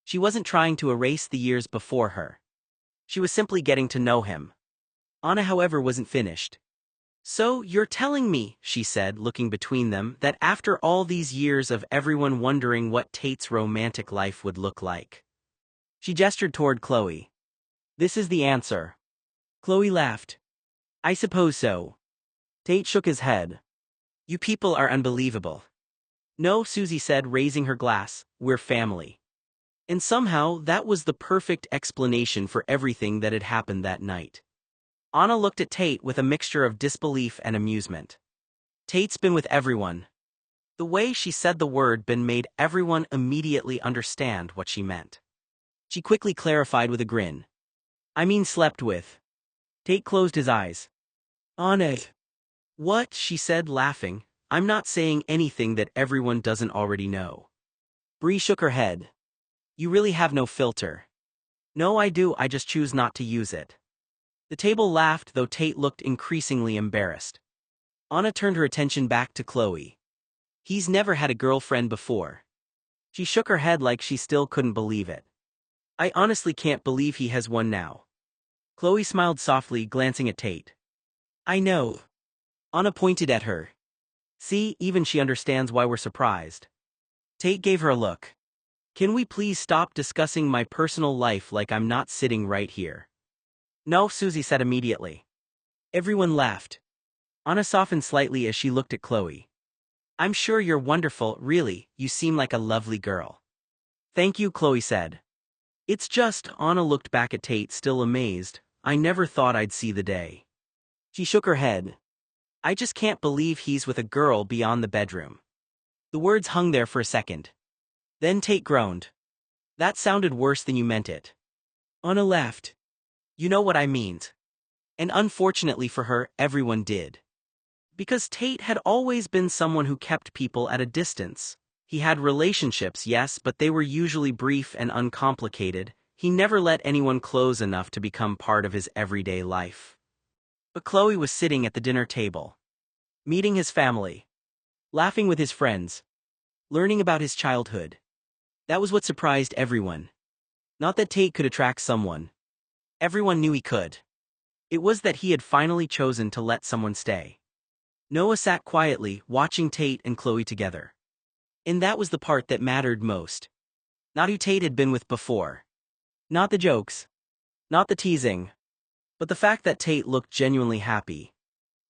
She wasn't trying to erase the years before her. She was simply getting to know him. Anna, however, wasn't finished. So, you're telling me, she said, looking between them, that after all these years of everyone wondering what Tate's romantic life would look like. She gestured toward Chloe. This is the answer. Chloe laughed. I suppose so. Tate shook his head. You people are unbelievable. No, Susie said, raising her glass, we're family. And somehow, that was the perfect explanation for everything that had happened that night. Anna looked at Tate with a mixture of disbelief and amusement. Tate's been with everyone. The way she said the word "been" made everyone immediately understand what she meant. She quickly clarified with a grin. I mean slept with. Tate closed his eyes. Anna. What? She said, laughing. I'm not saying anything that everyone doesn't already know. Bree shook her head. You really have no filter. No, I do, I just choose not to use it. The table laughed, though Tate looked increasingly embarrassed. Anna turned her attention back to Chloe. He's never had a girlfriend before. She shook her head like she still couldn't believe it. I honestly can't believe he has one now. Chloe smiled softly, glancing at Tate. I know. Anna pointed at her. See, even she understands why we're surprised. Tate gave her a look. Can we please stop discussing my personal life like I'm not sitting right here? No, Susie said immediately. Everyone laughed. Anna softened slightly as she looked at Chloe. I'm sure you're wonderful, really, you seem like a lovely girl. Thank you, Chloe said. It's just, Anna looked back at Tate, still amazed, I never thought I'd see the day. She shook her head. I just can't believe he's with a girl beyond the bedroom. The words hung there for a second. Then Tate groaned. That sounded worse than you meant it. Anna laughed. You know what I mean. And unfortunately for her, everyone did. Because Tate had always been someone who kept people at a distance. He had relationships, yes, but they were usually brief and uncomplicated. He never let anyone close enough to become part of his everyday life. But Chloe was sitting at the dinner table, meeting his family, laughing with his friends, learning about his childhood. That was what surprised everyone. Not that Tate could attract someone. Everyone knew he could. It was that he had finally chosen to let someone stay. Noah sat quietly, watching Tate and Chloe together. And that was the part that mattered most. Not who Tate had been with before. Not the jokes. Not the teasing. But the fact that Tate looked genuinely happy.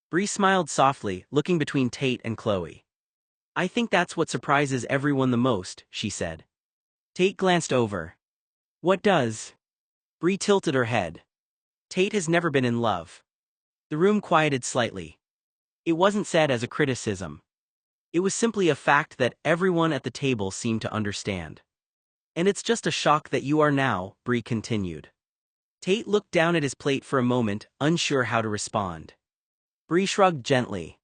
Bree smiled softly, looking between Tate and Chloe. I think that's what surprises everyone the most, she said. Tate glanced over. What does? Bree tilted her head. Tate has never been in love. The room quieted slightly. It wasn't said as a criticism. It was simply a fact that everyone at the table seemed to understand. And it's just a shock that you are now, Bree continued. Tate looked down at his plate for a moment, unsure how to respond. Bree shrugged gently.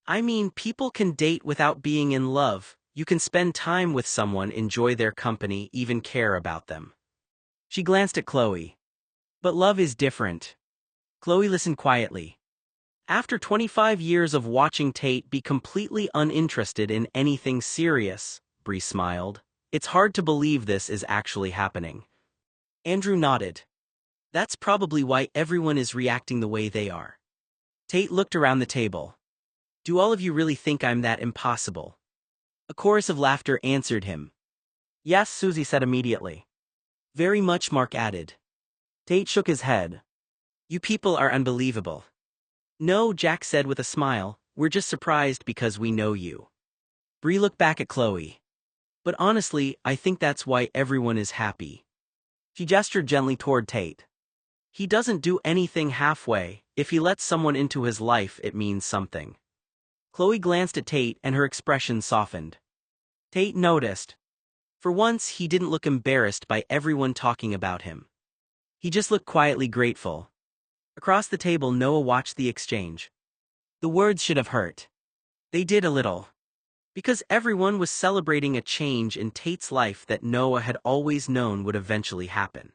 I mean, people can date without being in love. You can spend time with someone, enjoy their company, even care about them. She glanced at Chloe. But love is different. Chloe listened quietly. After 25 years of watching Tate be completely uninterested in anything serious, Bree smiled, it's hard to believe this is actually happening. Andrew nodded. That's probably why everyone is reacting the way they are. Tate looked around the table. Do all of you really think I'm that impossible? A chorus of laughter answered him. Yes, Susie said immediately. Very much, Mark added. Tate shook his head. You people are unbelievable. No, Jack said with a smile, we're just surprised because we know you. Bree looked back at Chloe. But honestly, I think that's why everyone is happy. She gestured gently toward Tate. He doesn't do anything halfway. If he lets someone into his life, it means something. Chloe glanced at Tate and her expression softened. Tate noticed. For once, he didn't look embarrassed by everyone talking about him. He just looked quietly grateful. Across the table, Noah watched the exchange. The words should have hurt. They did a little. Because everyone was celebrating a change in Tate's life that Noah had always known would eventually happen.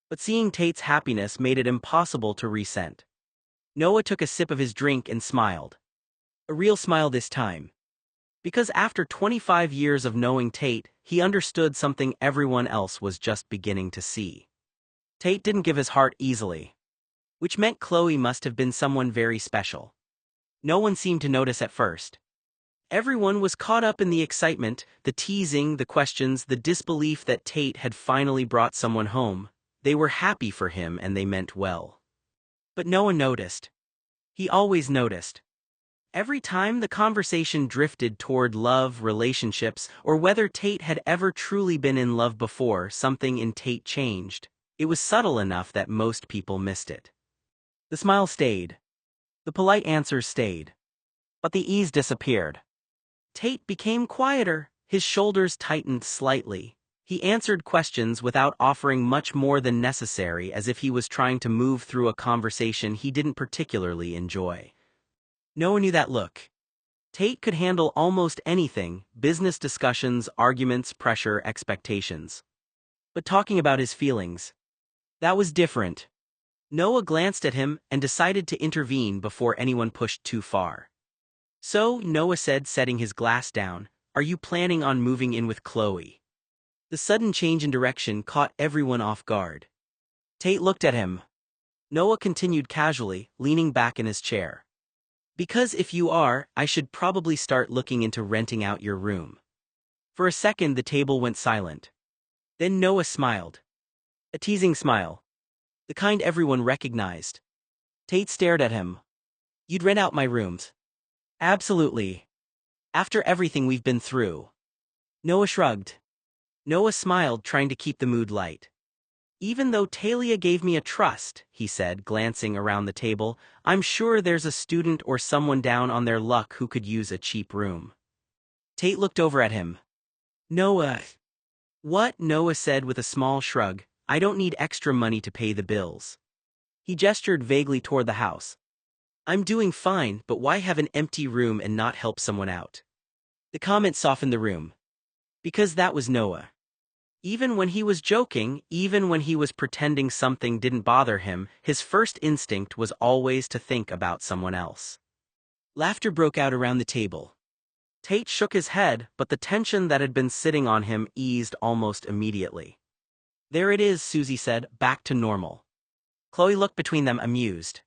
But seeing Tate's happiness made it impossible to resent. Noah took a sip of his drink and smiled. A real smile this time. Because after 25 years of knowing Tate, he understood something everyone else was just beginning to see. Tate didn't give his heart easily. Which meant Chloe must have been someone very special. No one seemed to notice at first. Everyone was caught up in the excitement, the teasing, the questions, the disbelief that Tate had finally brought someone home. They were happy for him and they meant well. But no one noticed. He always noticed. Every time the conversation drifted toward love, relationships, or whether Tate had ever truly been in love before, something in Tate changed. It was subtle enough that most people missed it. The smile stayed. The polite answers stayed. But the ease disappeared. Tate became quieter, his shoulders tightened slightly. He answered questions without offering much more than necessary, as if he was trying to move through a conversation he didn't particularly enjoy. No one knew that look. Tate could handle almost anything: business discussions, arguments, pressure, expectations. But talking about his feelings, that was different. Noah glanced at him and decided to intervene before anyone pushed too far. So, Noah said, setting his glass down, are you planning on moving in with Chloe? The sudden change in direction caught everyone off guard. Tate looked at him. Noah continued casually, leaning back in his chair. Because if you are, I should probably start looking into renting out your room. For a second the table went silent. Then Noah smiled. A teasing smile. The kind everyone recognized. Tate stared at him. You'd rent out my rooms? Absolutely. After everything we've been through. Noah shrugged. Noah smiled, trying to keep the mood light. Even though Talia gave me a trust, he said, glancing around the table, I'm sure there's a student or someone down on their luck who could use a cheap room. Tate looked over at him. Noah. What? Noah said with a small shrug. I don't need extra money to pay the bills. He gestured vaguely toward the house. I'm doing fine, but why have an empty room and not help someone out? The comment softened the room. Because that was Noah. Even when he was joking, even when he was pretending something didn't bother him, his first instinct was always to think about someone else. Laughter broke out around the table. Tate shook his head, but the tension that had been sitting on him eased almost immediately. There it is, Susie said, back to normal. Chloe looked between them, amused.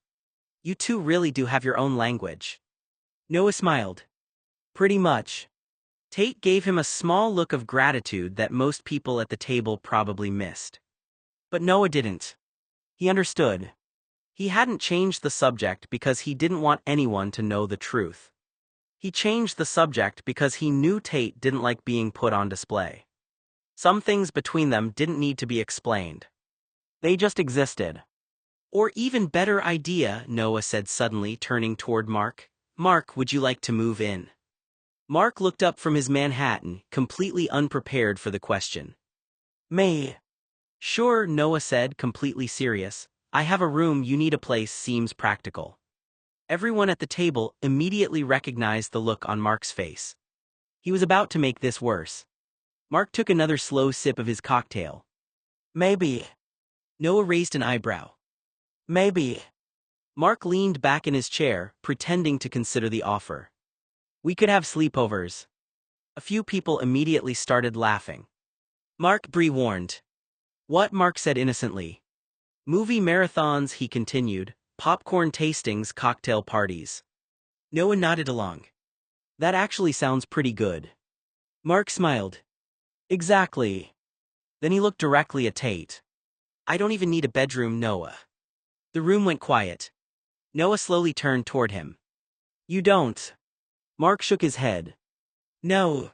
You two really do have your own language. Noah smiled. Pretty much. Tate gave him a small look of gratitude that most people at the table probably missed. But Noah didn't. He understood. He hadn't changed the subject because he didn't want anyone to know the truth. He changed the subject because he knew Tate didn't like being put on display. Some things between them didn't need to be explained. They just existed. Or even better idea, Noah said suddenly, turning toward Mark. Mark, would you like to move in? Mark looked up from his Manhattan, completely unprepared for the question. Me. Sure, Noah said, completely serious. I have a room, you need a place, seems practical. Everyone at the table immediately recognized the look on Mark's face. He was about to make this worse. Mark took another slow sip of his cocktail. Maybe. Noah raised an eyebrow. Maybe. Mark leaned back in his chair, pretending to consider the offer. We could have sleepovers. A few people immediately started laughing. Mark, Bree warned. What? Mark said innocently. Movie marathons, he continued, popcorn tastings, cocktail parties. Noah nodded along. That actually sounds pretty good. Mark smiled. Exactly. Then he looked directly at Tate. I don't even need a bedroom, Noah. The room went quiet. Noah slowly turned toward him. You don't. Mark shook his head. No.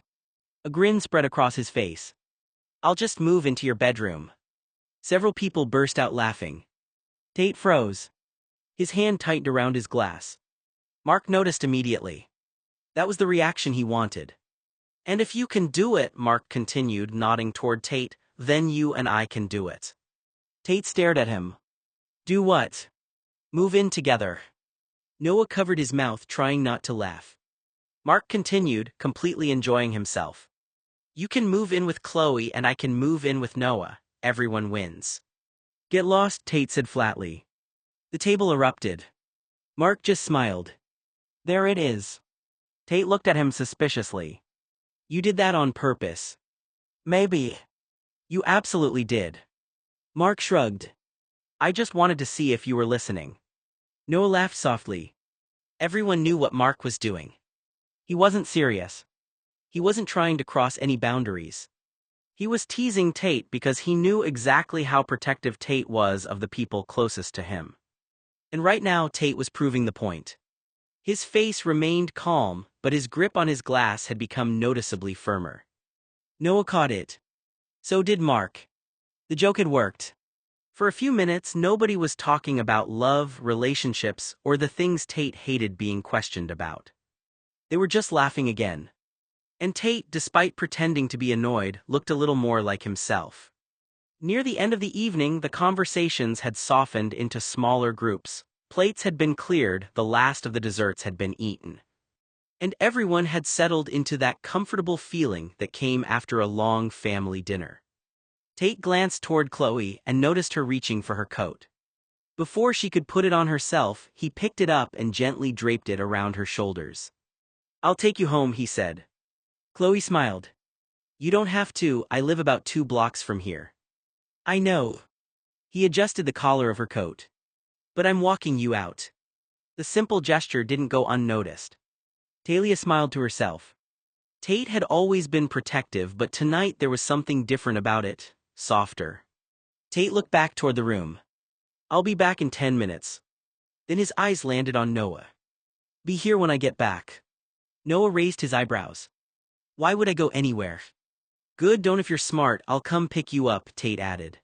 A grin spread across his face. I'll just move into your bedroom. Several people burst out laughing. Tate froze. His hand tightened around his glass. Mark noticed immediately. That was the reaction he wanted. And if you can do it, Mark continued, nodding toward Tate, then you and I can do it. Tate stared at him. Do what? Move in together. Noah covered his mouth, trying not to laugh. Mark continued, completely enjoying himself. You can move in with Chloe and I can move in with Noah. Everyone wins. Get lost, Tate said flatly. The table erupted. Mark just smiled. There it is. Tate looked at him suspiciously. You did that on purpose. Maybe. You absolutely did. Mark shrugged. I just wanted to see if you were listening. Noah laughed softly. Everyone knew what Mark was doing. He wasn't serious. He wasn't trying to cross any boundaries. He was teasing Tate because he knew exactly how protective Tate was of the people closest to him. And right now Tate was proving the point. His face remained calm, but his grip on his glass had become noticeably firmer. Noah caught it. So did Mark. The joke had worked. For a few minutes, nobody was talking about love, relationships, or the things Tate hated being questioned about. They were just laughing again. And Tate, despite pretending to be annoyed, looked a little more like himself. Near the end of the evening, the conversations had softened into smaller groups. Plates had been cleared, the last of the desserts had been eaten. And everyone had settled into that comfortable feeling that came after a long family dinner. Tate glanced toward Chloe and noticed her reaching for her coat. Before she could put it on herself, he picked it up and gently draped it around her shoulders. I'll take you home, he said. Chloe smiled. You don't have to, I live about 2 blocks from here. I know. He adjusted the collar of her coat. But I'm walking you out. The simple gesture didn't go unnoticed. Talia smiled to herself. Tate had always been protective, but tonight there was something different about it, softer. Tate looked back toward the room. I'll be back in 10 minutes. Then his eyes landed on Noah. Be here when I get back. Noah raised his eyebrows. Why would I go anywhere? Good, don't. If you're smart, I'll come pick you up, Tate added.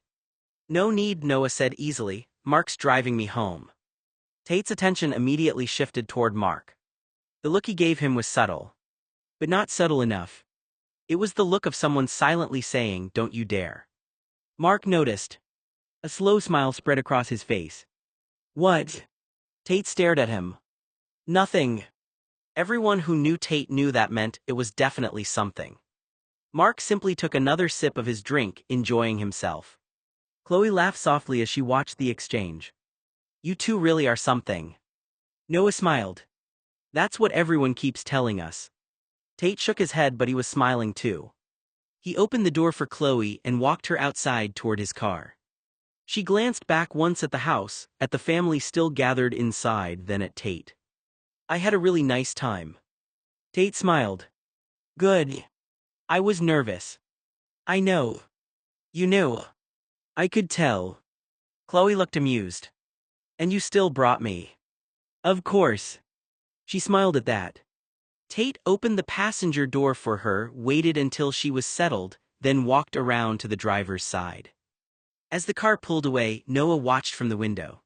No need, Noah said easily. Mark's driving me home. Tate's attention immediately shifted toward Mark. The look he gave him was subtle. But not subtle enough. It was the look of someone silently saying, don't you dare. Mark noticed. A slow smile spread across his face. What? Tate stared at him. Nothing. Everyone who knew Tate knew that meant it was definitely something. Mark simply took another sip of his drink, enjoying himself. Chloe laughed softly as she watched the exchange. You two really are something. Noah smiled. That's what everyone keeps telling us. Tate shook his head, but he was smiling too. He opened the door for Chloe and walked her outside toward his car. She glanced back once at the house, at the family still gathered inside, then at Tate. I had a really nice time. Tate smiled. Good. I was nervous. I know. You knew. I could tell. Chloe looked amused. And you still brought me. Of course. She smiled at that. Tate opened the passenger door for her, waited until she was settled, then walked around to the driver's side. As the car pulled away, Noah watched from the window.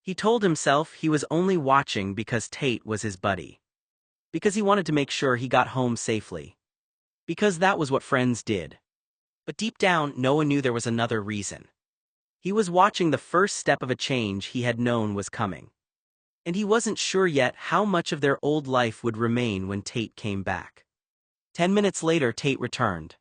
He told himself he was only watching because Tate was his buddy. Because he wanted to make sure he got home safely. Because that was what friends did. But deep down, Noah knew there was another reason. He was watching the first step of a change he had known was coming. And he wasn't sure yet how much of their old life would remain when Tate came back. 10 minutes later, Tate returned.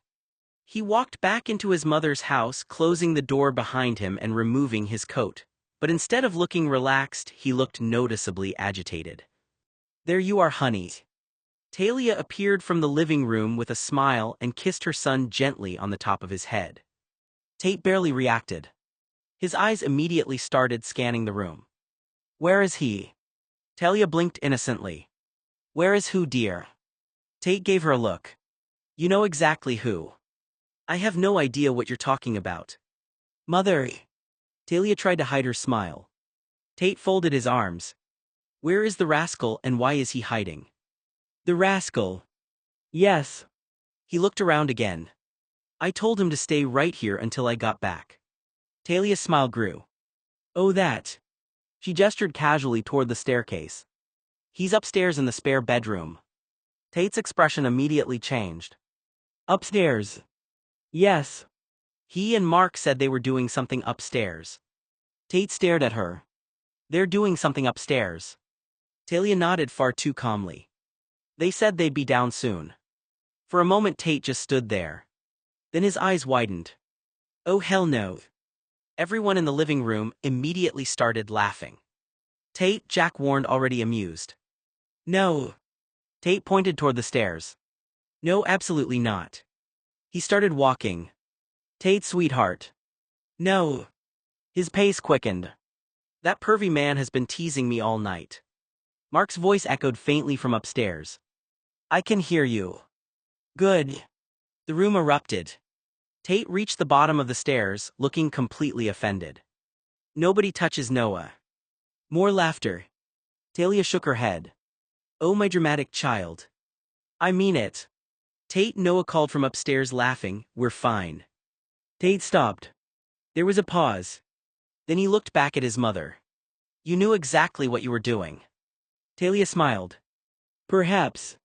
He walked back into his mother's house, closing the door behind him and removing his coat. But instead of looking relaxed, he looked noticeably agitated. "There you are, honey." Talia appeared from the living room with a smile and kissed her son gently on the top of his head. Tate barely reacted. His eyes immediately started scanning the room. "Where is he?" Talia blinked innocently. "Where is who, dear?" Tate gave her a look. "You know exactly who." "I have no idea what you're talking about." "Mother." Talia tried to hide her smile. Tate folded his arms. "Where is the rascal and why is he hiding?" "The rascal?" "Yes." He looked around again. "I told him to stay right here until I got back." Talia's smile grew. "Oh, that." She gestured casually toward the staircase. "He's upstairs in the spare bedroom." Tate's expression immediately changed. "Upstairs?" "Yes." He and Mark said they were doing something upstairs. Tate stared at her. "They're doing something upstairs." Talia nodded far too calmly. "They said they'd be down soon." For a moment Tate just stood there. Then his eyes widened. "Oh hell no." Everyone in the living room immediately started laughing. "Tate," Jack warned, already amused. "No." Tate pointed toward the stairs. "No, absolutely not." He started walking. "Tate, sweetheart." "No." His pace quickened. "That pervy man has been teasing me all night." Mark's voice echoed faintly from upstairs. "I can hear you." "Good." The room erupted. Tate reached the bottom of the stairs, looking completely offended. "Nobody touches Noah." More laughter. Talia shook her head. "Oh, my dramatic child." "I mean it." Tate, Noah called from upstairs, laughing. "We're fine." Tate stopped. There was a pause. Then he looked back at his mother. "You knew exactly what you were doing." Talia smiled. "Perhaps."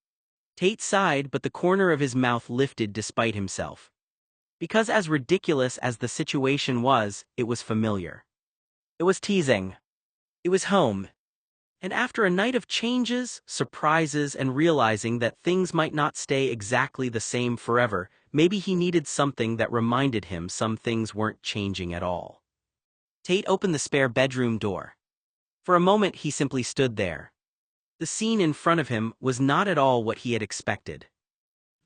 Tate sighed, but the corner of his mouth lifted despite himself. Because as ridiculous as the situation was, it was familiar. It was teasing. It was home. And after a night of changes, surprises, and realizing that things might not stay exactly the same forever, maybe he needed something that reminded him some things weren't changing at all. Tate opened the spare bedroom door. For a moment he simply stood there. The scene in front of him was not at all what he had expected.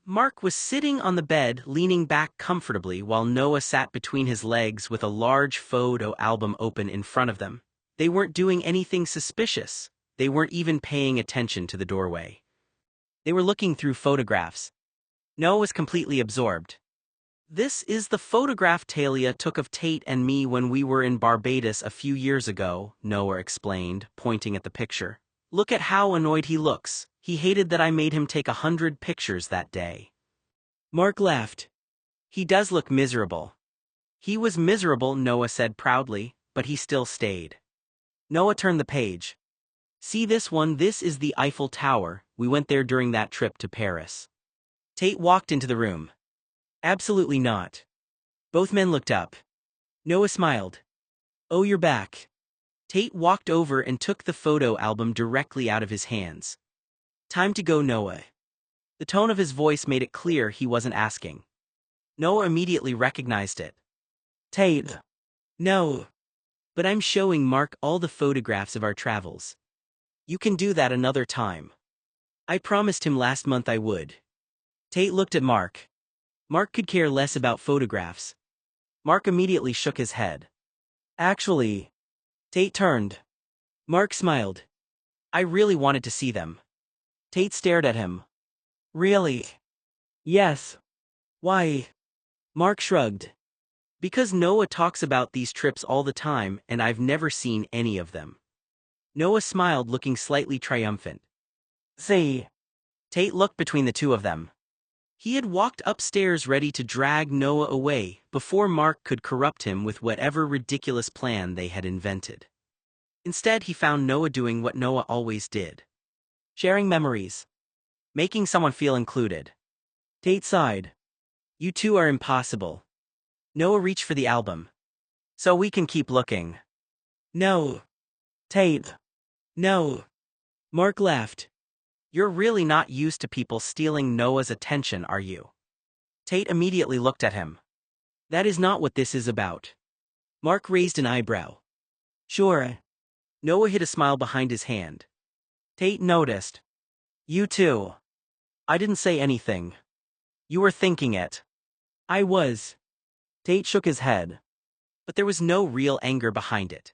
Mark was sitting on the bed, leaning back comfortably, while Noah sat between his legs with a large photo album open in front of them. They weren't doing anything suspicious. They weren't even paying attention to the doorway. They were looking through photographs. Noah was completely absorbed. "This is the photograph Talia took of Tate and me when we were in Barbados a few years ago," Noah explained, pointing at the picture. "Look at how annoyed he looks. He hated that I made him take 100 pictures that day." Mark laughed. "He does look miserable." "He was miserable," Noah said proudly, "but he still stayed." Noah turned the page. "See this one? This is the Eiffel Tower. We went there during that trip to Paris." Tate walked into the room. "Absolutely not." Both men looked up. Noah smiled. "Oh, you're back." Tate walked over and took the photo album directly out of his hands. "Time to go, Noah." The tone of his voice made it clear he wasn't asking. Noah immediately recognized it. "Tate." "No. But I'm showing Mark all the photographs of our travels. You can do that another time. I promised him last month I would." Tate looked at Mark. Mark could care less about photographs. Mark immediately shook his head. "Actually." Tate turned. Mark smiled. "I really wanted to see them." Tate stared at him. "Really?" "Yes." "Why?" Mark shrugged. "Because Noah talks about these trips all the time and I've never seen any of them." Noah smiled, looking slightly triumphant. "See?" Tate looked between the two of them. He had walked upstairs ready to drag Noah away before Mark could corrupt him with whatever ridiculous plan they had invented. Instead, he found Noah doing what Noah always did. Sharing memories. Making someone feel included. Tate sighed. You two are impossible. Noah reached for the album. So we can keep looking. No. Tate. No. Mark laughed. You're really not used to people stealing Noah's attention, are you? Tate immediately looked at him. That is not what this is about. Mark raised an eyebrow. Sure. Noah hid a smile behind his hand. Tate noticed. You too. I didn't say anything. You were thinking it. I was. Tate shook his head. But there was no real anger behind it.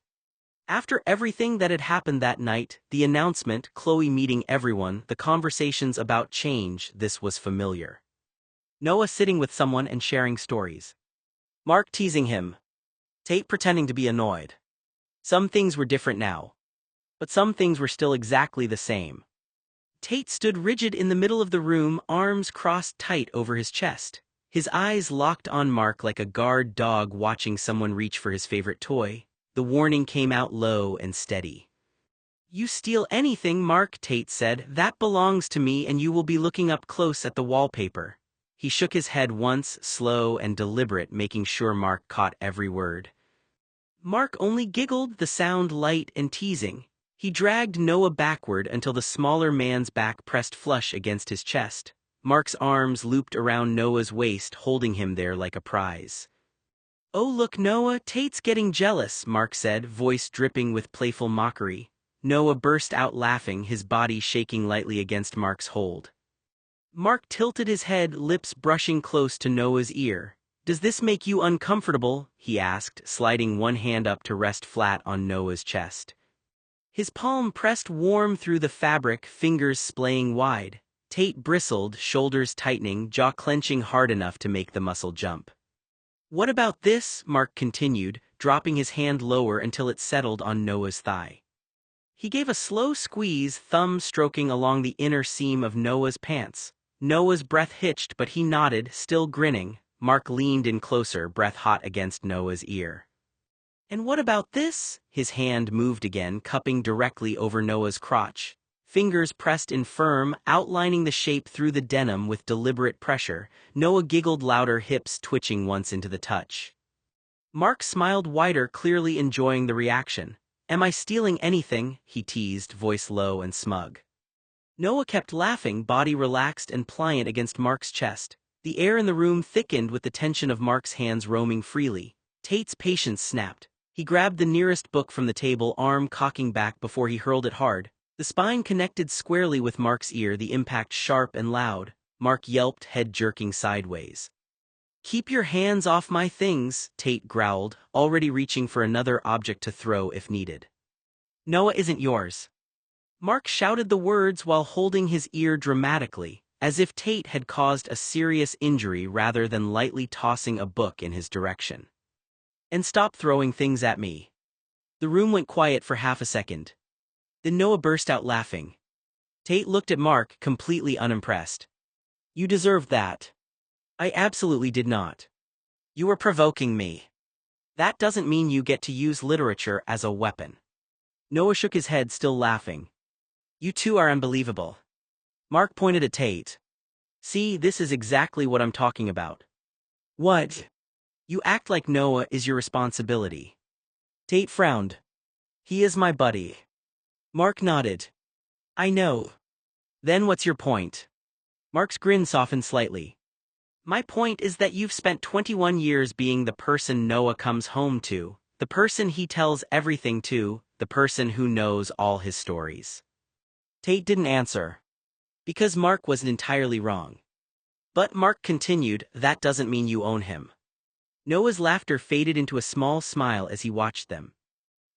After everything that had happened that night, the announcement, Chloe meeting everyone, the conversations about change, this was familiar. Noah sitting with someone and sharing stories. Mark teasing him. Tate pretending to be annoyed. Some things were different now. But some things were still exactly the same. Tate stood rigid in the middle of the room, arms crossed tight over his chest. His eyes locked on Mark like a guard dog watching someone reach for his favorite toy. The warning came out low and steady. You steal anything, Mark, Tate said, that belongs to me, and you will be looking up close at the wallpaper. He shook his head once, slow and deliberate, making sure Mark caught every word. Mark only giggled, the sound light and teasing. He dragged Noah backward until the smaller man's back pressed flush against his chest. Mark's arms looped around Noah's waist, holding him there like a prize. Oh look, Noah, Tate's getting jealous, Mark said, voice dripping with playful mockery. Noah burst out laughing, his body shaking lightly against Mark's hold. Mark tilted his head, lips brushing close to Noah's ear. Does this make you uncomfortable? He asked, sliding one hand up to rest flat on Noah's chest. His palm pressed warm through the fabric, fingers splaying wide. Tate bristled, shoulders tightening, jaw clenching hard enough to make the muscle jump. What about this? Mark continued, dropping his hand lower until it settled on Noah's thigh. He gave a slow squeeze, thumb stroking along the inner seam of Noah's pants. Noah's breath hitched, but he nodded, still grinning. Mark leaned in closer, breath hot against Noah's ear. And what about this? His hand moved again, cupping directly over Noah's crotch. Fingers pressed in firm, outlining the shape through the denim with deliberate pressure. Noah giggled louder, hips twitching once into the touch. Mark smiled wider, clearly enjoying the reaction. Am I stealing anything? He teased, voice low and smug. Noah kept laughing, body relaxed and pliant against Mark's chest. The air in the room thickened with the tension of Mark's hands roaming freely. Tate's patience snapped. He grabbed the nearest book from the table, arm cocking back before he hurled it hard. The spine connected squarely with Mark's ear, the impact sharp and loud. Mark yelped, head jerking sideways. Keep your hands off my things, Tate growled, already reaching for another object to throw if needed. Noah isn't yours. Mark shouted the words while holding his ear dramatically, as if Tate had caused a serious injury rather than lightly tossing a book in his direction. And stop throwing things at me. The room went quiet for half a second. Then Noah burst out laughing. Tate looked at Mark, completely unimpressed. You deserved that. I absolutely did not. You were provoking me. That doesn't mean you get to use literature as a weapon. Noah shook his head, still laughing. You two are unbelievable. Mark pointed at Tate. See, this is exactly what I'm talking about. What? You act like Noah is your responsibility. Tate frowned. He is my buddy. Mark nodded. I know. Then what's your point? Mark's grin softened slightly. My point is that you've spent 21 years being the person Noah comes home to, the person he tells everything to, the person who knows all his stories. Tate didn't answer. Because Mark wasn't entirely wrong. But Mark continued, that doesn't mean you own him. Noah's laughter faded into a small smile as he watched them.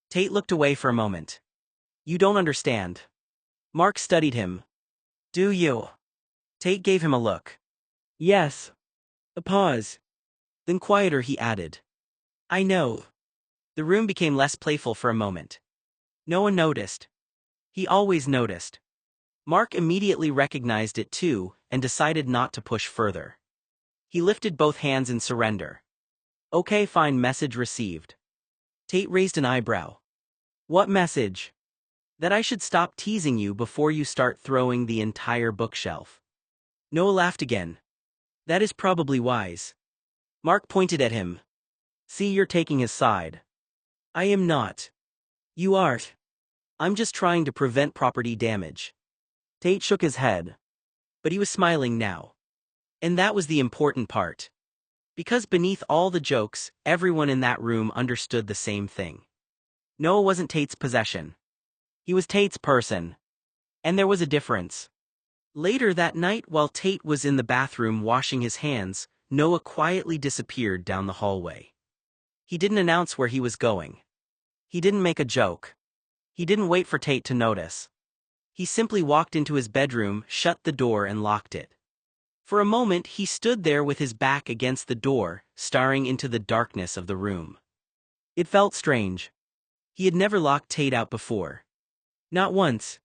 Tate looked away for a moment. You don't understand. Mark studied him. Do you? Tate gave him a look. Yes. A pause. Then quieter he added. I know. The room became less playful for a moment. No one noticed. He always noticed. Mark immediately recognized it too, and decided not to push further. He lifted both hands in surrender. Okay, fine, message received. Tate raised an eyebrow. What message? That I should stop teasing you before you start throwing the entire bookshelf. Noah laughed again. That is probably wise. Mark pointed at him. See, you're taking his side. I am not. You are. I'm just trying to prevent property damage. Tate shook his head. But he was smiling now. And that was the important part. Because beneath all the jokes, everyone in that room understood the same thing. Noah wasn't Tate's possession. He was Tate's person. And there was a difference. Later that night, while Tate was in the bathroom washing his hands, Noah quietly disappeared down the hallway. He didn't announce where he was going. He didn't make a joke. He didn't wait for Tate to notice. He simply walked into his bedroom, shut the door and locked it. For a moment he stood there with his back against the door, staring into the darkness of the room. It felt strange. He had never locked Tate out before. Not once.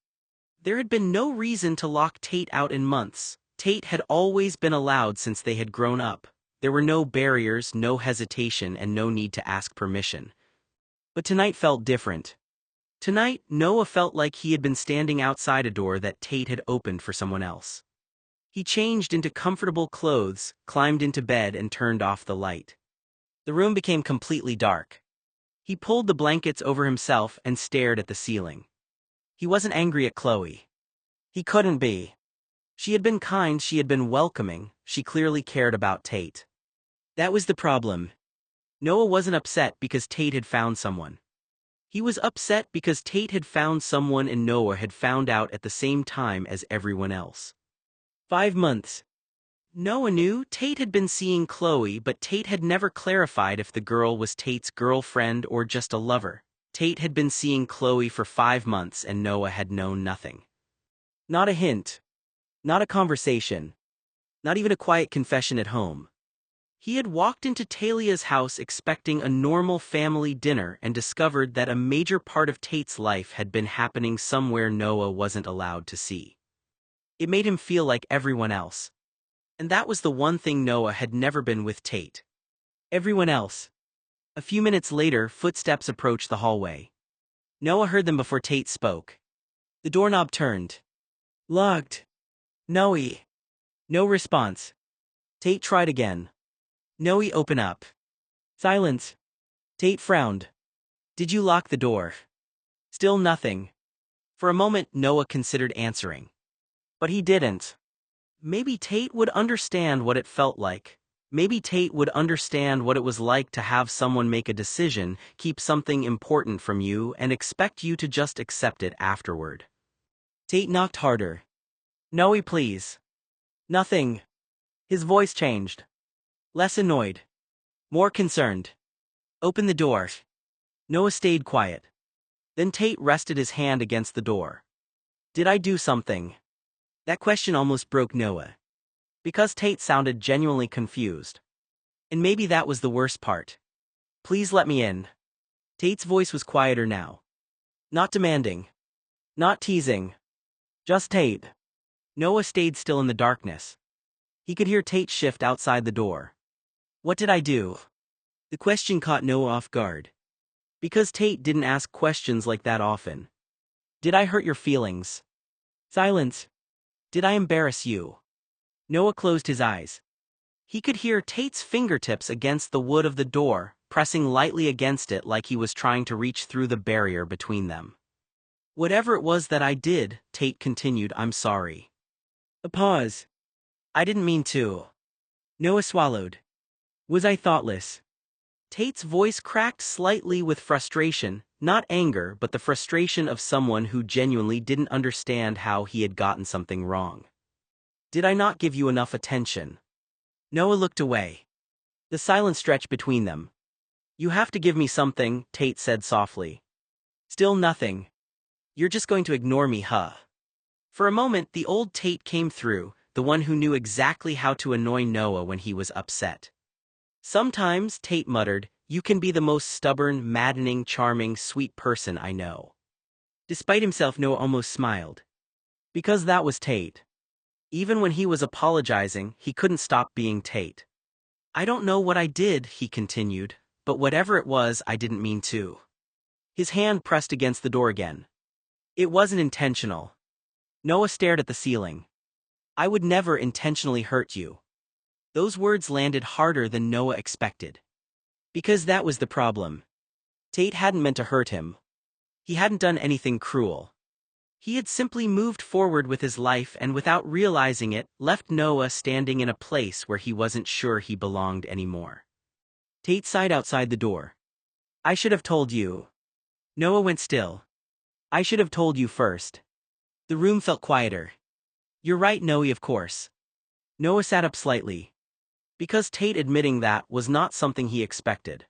There had been no reason to lock Tate out in months. Tate had always been allowed since they had grown up. There were no barriers, no hesitation, and no need to ask permission. But tonight felt different. Tonight, Noah felt like he had been standing outside a door that Tate had opened for someone else. He changed into comfortable clothes, climbed into bed, and turned off the light. The room became completely dark. He pulled the blankets over himself and stared at the ceiling. He wasn't angry at Chloe. He couldn't be. She had been kind, she had been welcoming, she clearly cared about Tate. That was the problem. Noah wasn't upset because Tate had found someone. He was upset because Tate had found someone and Noah had found out at the same time as everyone else. 5 months. Noah knew Tate had been seeing Chloe, but Tate had never clarified if the girl was Tate's girlfriend or just a lover. Tate had been seeing Chloe for 5 months and Noah had known nothing. Not a hint. Not a conversation. Not even a quiet confession at home. He had walked into Talia's house expecting a normal family dinner and discovered that a major part of Tate's life had been happening somewhere Noah wasn't allowed to see. It made him feel like everyone else. And that was the one thing Noah had never been with Tate. Everyone else. A few minutes later, footsteps approached the hallway. Noah heard them before Tate spoke. The doorknob turned. Locked. Noe. No response. Tate tried again. Noe, open up. Silence. Tate frowned. Did you lock the door? Still nothing. For a moment, Noah considered answering. But he didn't. Maybe Tate would understand what it felt like. Maybe Tate would understand what it was like to have someone make a decision, keep something important from you, and expect you to just accept it afterward. Tate knocked harder. Noe, please. Nothing. His voice changed. Less annoyed. More concerned. Open the door. Noah stayed quiet. Then Tate rested his hand against the door. Did I do something? That question almost broke Noah. Because Tate sounded genuinely confused. And maybe that was the worst part. Please let me in. Tate's voice was quieter now. Not demanding. Not teasing. Just Tate. Noah stayed still in the darkness. He could hear Tate shift outside the door. What did I do? The question caught Noah off guard. Because Tate didn't ask questions like that often. Did I hurt your feelings? Silence. Did I embarrass you? Noah closed his eyes. He could hear Tate's fingertips against the wood of the door, pressing lightly against it like he was trying to reach through the barrier between them. Whatever it was that I did, Tate continued, I'm sorry. A pause. I didn't mean to. Noah swallowed. Was I thoughtless? Tate's voice cracked slightly with frustration, not anger, but the frustration of someone who genuinely didn't understand how he had gotten something wrong. Did I not give you enough attention? Noah looked away. The silence stretched between them. You have to give me something, Tate said softly. Still nothing. You're just going to ignore me, huh? For a moment, the old Tate came through, the one who knew exactly how to annoy Noah when he was upset. Sometimes, Tate muttered, you can be the most stubborn, maddening, charming, sweet person I know. Despite himself, Noah almost smiled. Because that was Tate. Even when he was apologizing, he couldn't stop being Tate. I don't know what I did, he continued, but whatever it was, I didn't mean to. His hand pressed against the door again. It wasn't intentional. Noah stared at the ceiling. I would never intentionally hurt you. Those words landed harder than Noah expected. Because that was the problem. Tate hadn't meant to hurt him. He hadn't done anything cruel. He had simply moved forward with his life and without realizing it, left Noah standing in a place where he wasn't sure he belonged anymore. Tate sighed outside the door. I should have told you. Noah went still. I should have told you first. The room felt quieter. You're right, Noe, of course. Noah sat up slightly. Because Tate admitting that was not something he expected.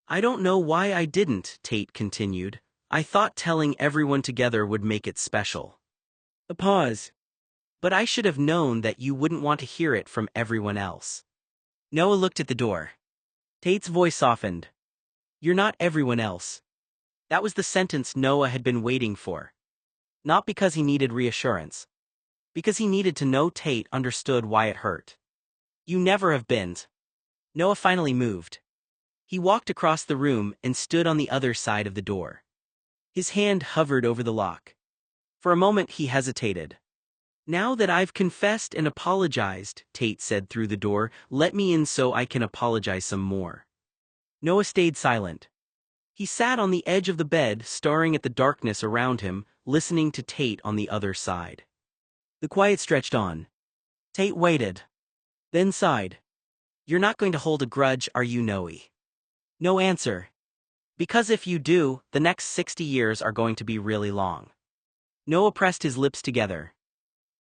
I don't know why I didn't, Tate continued. I thought telling everyone together would make it special. A pause. But I should have known that you wouldn't want to hear it from everyone else. Noah looked at the door. Tate's voice softened. You're not everyone else. That was the sentence Noah had been waiting for. Not because he needed reassurance. Because he needed to know Tate understood why it hurt. You never have been. Noah finally moved. He walked across the room and stood on the other side of the door. His hand hovered over the lock. For a moment he hesitated. Now that I've confessed and apologized, Tate said through the door, let me in so I can apologize some more. Noah stayed silent. He sat on the edge of the bed, staring at the darkness around him, listening to Tate on the other side. The quiet stretched on. Tate waited. Then sighed. You're not going to hold a grudge, are you, Noe? No answer. Because if you do, the next 60 years are going to be really long. Noah pressed his lips together.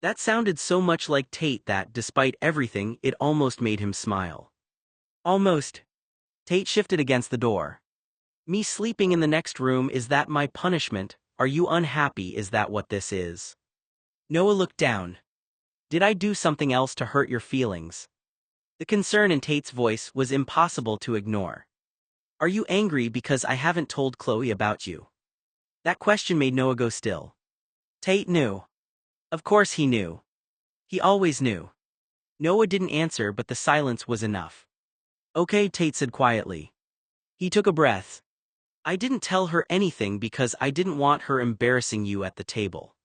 That sounded so much like Tate that, despite everything, it almost made him smile. Almost. Tate shifted against the door. Me sleeping in the next room, is that my punishment? Are you unhappy? Is that what this is? Noah looked down. Did I do something else to hurt your feelings? The concern in Tate's voice was impossible to ignore. Are you angry because I haven't told Chloe about you? That question made Noah go still. Tate knew. Of course he knew. He always knew. Noah didn't answer, but the silence was enough. Okay, Tate said quietly. He took a breath. I didn't tell her anything because I didn't want her embarrassing you at the table.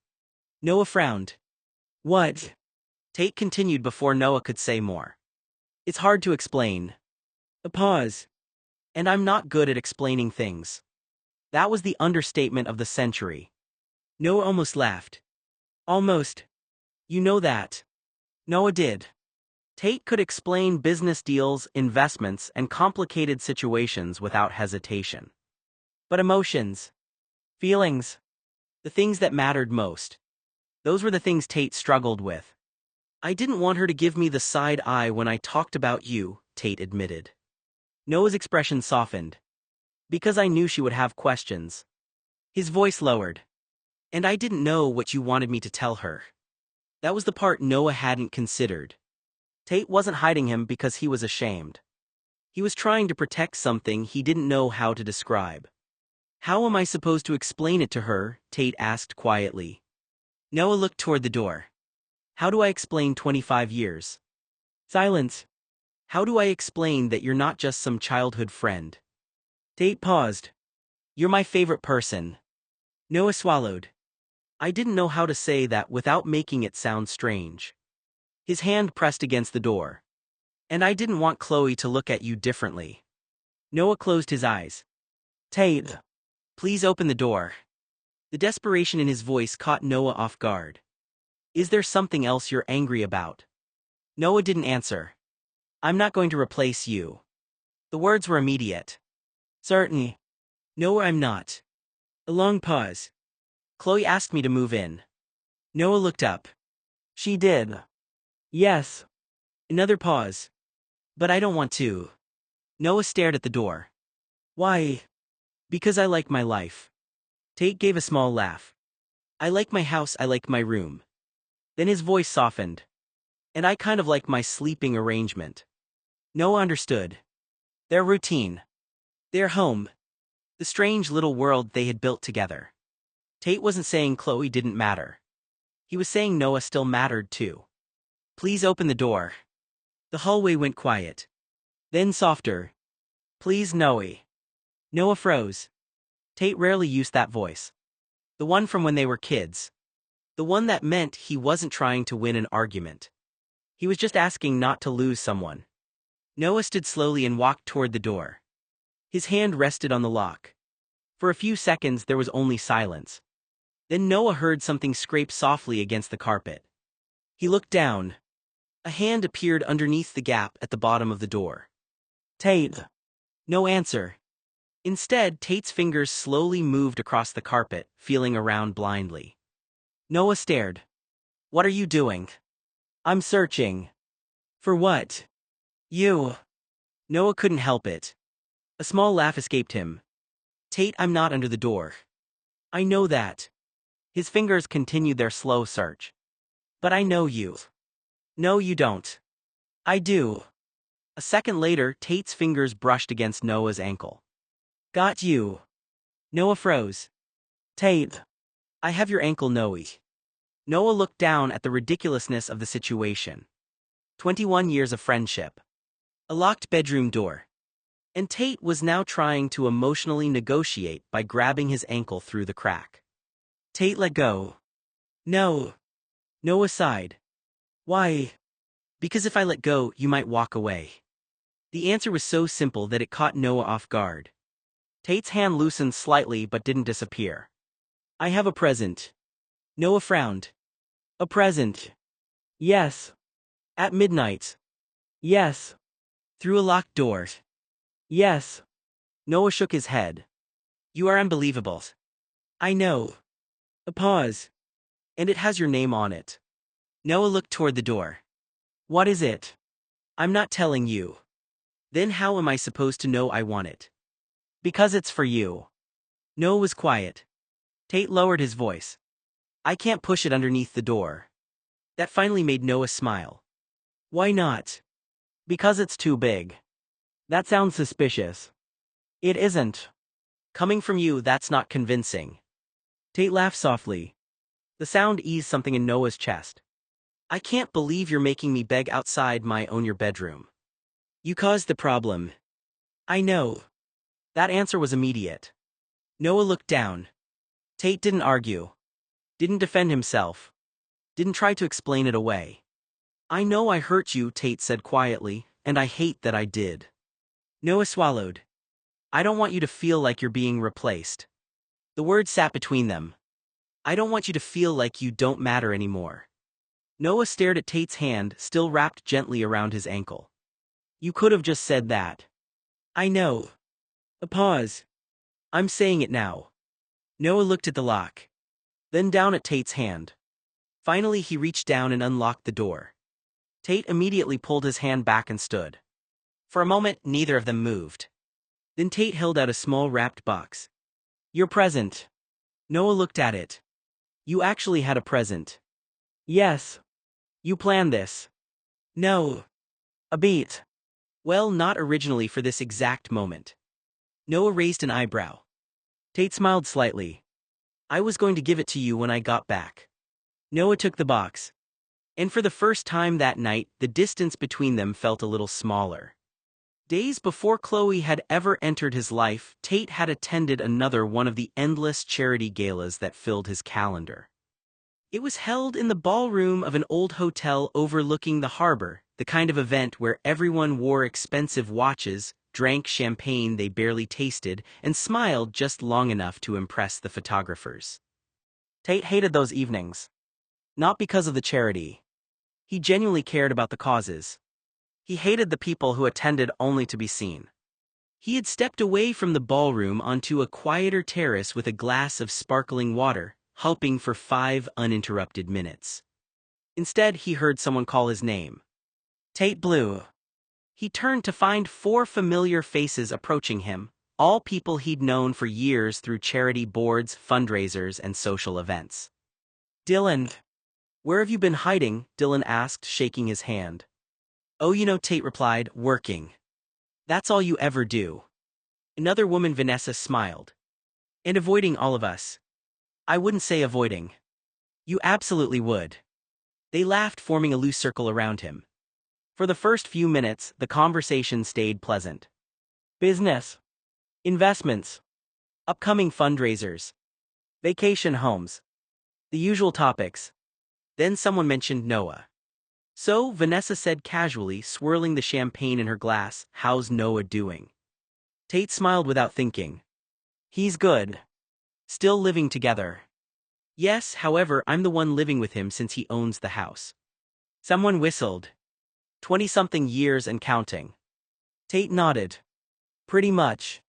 Noah frowned. What? Tate continued before Noah could say more. It's hard to explain. A pause. And I'm not good at explaining things. That was the understatement of the century. Noah almost laughed. Almost. You know that. Noah did. Tate could explain business deals, investments, and complicated situations without hesitation. But emotions, feelings, the things that mattered most, those were the things Tate struggled with. I didn't want her to give me the side eye when I talked about you, Tate admitted. Noah's expression softened. Because I knew she would have questions. His voice lowered. And I didn't know what you wanted me to tell her. That was the part Noah hadn't considered. Tate wasn't hiding him because he was ashamed. He was trying to protect something he didn't know how to describe. How am I supposed to explain it to her? Tate asked quietly. Noah looked toward the door. How do I explain 25 years? Silence. How do I explain that you're not just some childhood friend? Tate paused. You're my favorite person. Noah swallowed. I didn't know how to say that without making it sound strange. His hand pressed against the door. And I didn't want Chloe to look at you differently. Noah closed his eyes. Tate, please open the door. The desperation in his voice caught Noah off guard. Is there something else you're angry about? Noah didn't answer. I'm not going to replace you. The words were immediate. Certainly. No, I'm not. A long pause. Chloe asked me to move in. Noah looked up. She did. Yes. Another pause. But I don't want to. Noah stared at the door. Why? Because I like my life. Tate gave a small laugh. I like my house, I like my room. Then his voice softened. And I kind of like my sleeping arrangement. Noah understood. Their routine. Their home. The strange little world they had built together. Tate wasn't saying Chloe didn't matter. He was saying Noah still mattered too. Please open the door. The hallway went quiet. Then softer. Please, Noe. Noah froze. Tate rarely used that voice. The one from when they were kids. The one that meant he wasn't trying to win an argument. He was just asking not to lose someone. Noah stood slowly and walked toward the door. His hand rested on the lock. For a few seconds there was only silence. Then Noah heard something scrape softly against the carpet. He looked down. A hand appeared underneath the gap at the bottom of the door. Tate. No answer. Instead, Tate's fingers slowly moved across the carpet, feeling around blindly. Noah stared. What are you doing? I'm searching. For what? You. Noah couldn't help it. A small laugh escaped him. Tate, I'm not under the door. I know that. His fingers continued their slow search. But I know you. No, you don't. I do. A second later, Tate's fingers brushed against Noah's ankle. Got you. Noah froze. Tate. I have your ankle, Noe. Noah looked down at the ridiculousness of the situation. 21 years of friendship. A locked bedroom door. And Tate was now trying to emotionally negotiate by grabbing his ankle through the crack. Tate let go. No. Noah sighed. Why? Because if I let go, you might walk away. The answer was so simple that it caught Noah off guard. Tate's hand loosened slightly but didn't disappear. I have a present. Noah frowned. A present. Yes. At midnight. Yes. Through a locked door. Yes. Noah shook his head. You are unbelievable. I know. A pause. And it has your name on it. Noah looked toward the door. What is it? I'm not telling you. Then how am I supposed to know I want it? Because it's for you. Noah was quiet. Tate lowered his voice. I can't push it underneath the door. That finally made Noah smile. Why not? Because it's too big. That sounds suspicious. It isn't. Coming from you, that's not convincing. Tate laughed softly. The sound eased something in Noah's chest. I can't believe you're making me beg outside my own your bedroom. You caused the problem. I know. That answer was immediate. Noah looked down. Tate didn't argue. Didn't defend himself. Didn't try to explain it away. I know I hurt you, Tate said quietly, and I hate that I did. Noah swallowed. I don't want you to feel like you're being replaced. The words sat between them. I don't want you to feel like you don't matter anymore. Noah stared at Tate's hand, still wrapped gently around his ankle. You could have just said that. I know. A pause. I'm saying it now. Noah looked at the lock. Then down at Tate's hand. Finally he reached down and unlocked the door. Tate immediately pulled his hand back and stood. For a moment, neither of them moved. Then Tate held out a small wrapped box. Your present. Noah looked at it. You actually had a present. Yes. You planned this. No. A beat. Well, not originally for this exact moment. Noah raised an eyebrow. Tate smiled slightly. I was going to give it to you when I got back. Noah took the box. And for the first time that night, the distance between them felt a little smaller. Days before Chloe had ever entered his life, Tate had attended another one of the endless charity galas that filled his calendar. It was held in the ballroom of an old hotel overlooking the harbor, the kind of event where everyone wore expensive watches, drank champagne they barely tasted, and smiled just long enough to impress the photographers. Tate hated those evenings. Not because of the charity. He genuinely cared about the causes. He hated the people who attended only to be seen. He had stepped away from the ballroom onto a quieter terrace with a glass of sparkling water, hoping for 5 uninterrupted minutes. Instead, he heard someone call his name. Tate Blue. He turned to find 4 familiar faces approaching him, all people he'd known for years through charity boards, fundraisers, and social events. Dylan. Where have you been hiding? Dylan asked, shaking his hand. Oh, Tate replied, working. That's all you ever do. Another woman, Vanessa, smiled. And avoiding all of us. I wouldn't say avoiding. You absolutely would. They laughed, forming a loose circle around him. For the first few minutes, the conversation stayed pleasant. Business. Investments. Upcoming fundraisers. Vacation homes. The usual topics. Then someone mentioned Noah. So, Vanessa said casually, swirling the champagne in her glass, "How's Noah doing?" Tate smiled without thinking. "He's good. Still living together." "Yes, however, I'm the one living with him since he owns the house." Someone whistled. 20-something years and counting. Tate nodded. "Pretty much."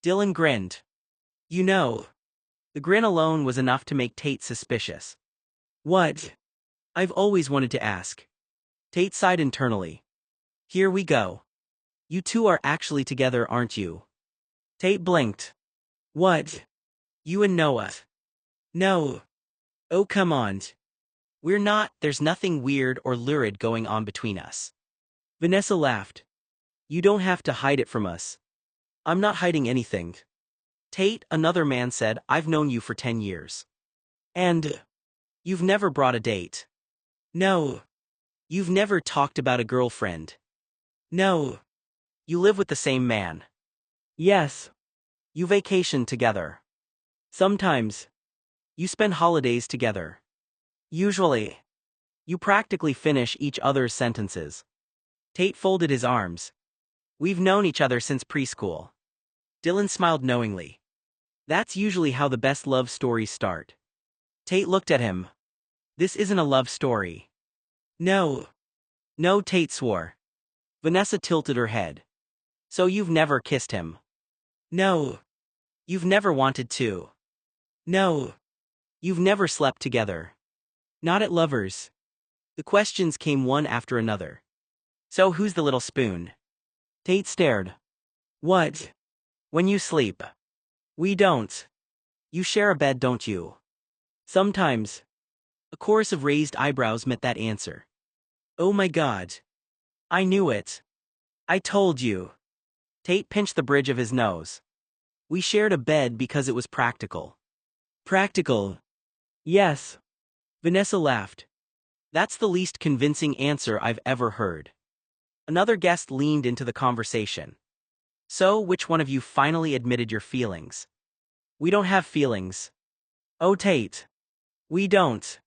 Dylan grinned. "You know." The grin alone was enough to make Tate suspicious. "What?" "I've always wanted to ask." Tate sighed internally. "Here we go. You two are actually together, aren't you?" Tate blinked. "What? You and Noah?" "No." "Oh, come on. We're not, there's nothing weird or lurid going on between us." Vanessa laughed. "You don't have to hide it from us." "I'm not hiding anything." "Tate," another man said, "I've known you for 10 years. And you've never brought a date." "No." "You've never talked about a girlfriend." "No." "You live with the same man." "Yes." "You vacation together." "Sometimes." "You spend holidays together." "Usually." "You practically finish each other's sentences." Tate folded his arms. "We've known each other since preschool." Dylan smiled knowingly. "That's usually how the best love stories start." Tate looked at him. "This isn't a love story." "No." "No," Tate swore. Vanessa tilted her head. "So you've never kissed him?" "No." "You've never wanted to?" "No." "You've never slept together?" "Not at Lovers." The questions came one after another. "So who's the little spoon?" Tate stared. "What?" "When you sleep." "We don't." "You share a bed, don't you?" "Sometimes." A chorus of raised eyebrows met that answer. "Oh my God. I knew it. I told you." Tate pinched the bridge of his nose. "We shared a bed because it was practical." "Practical?" "Yes." Vanessa laughed. "That's the least convincing answer I've ever heard." Another guest leaned into the conversation. "So, which one of you finally admitted your feelings?" "We don't have feelings." "Oh, Tate." "We don't."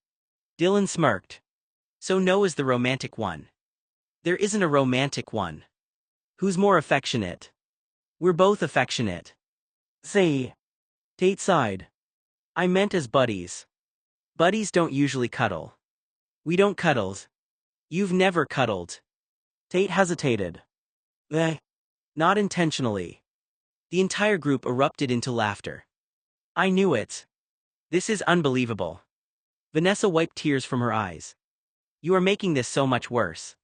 Dylan smirked. "So Noah's the romantic one." "There isn't a romantic one." "Who's more affectionate?" "We're both affectionate." "See." Tate sighed. "I meant as buddies." "Buddies don't usually cuddle." "We don't cuddle." "You've never cuddled." Tate hesitated. "Eh." "Not intentionally." The entire group erupted into laughter. "I knew it. This is unbelievable." Vanessa wiped tears from her eyes. "You are making this so much worse."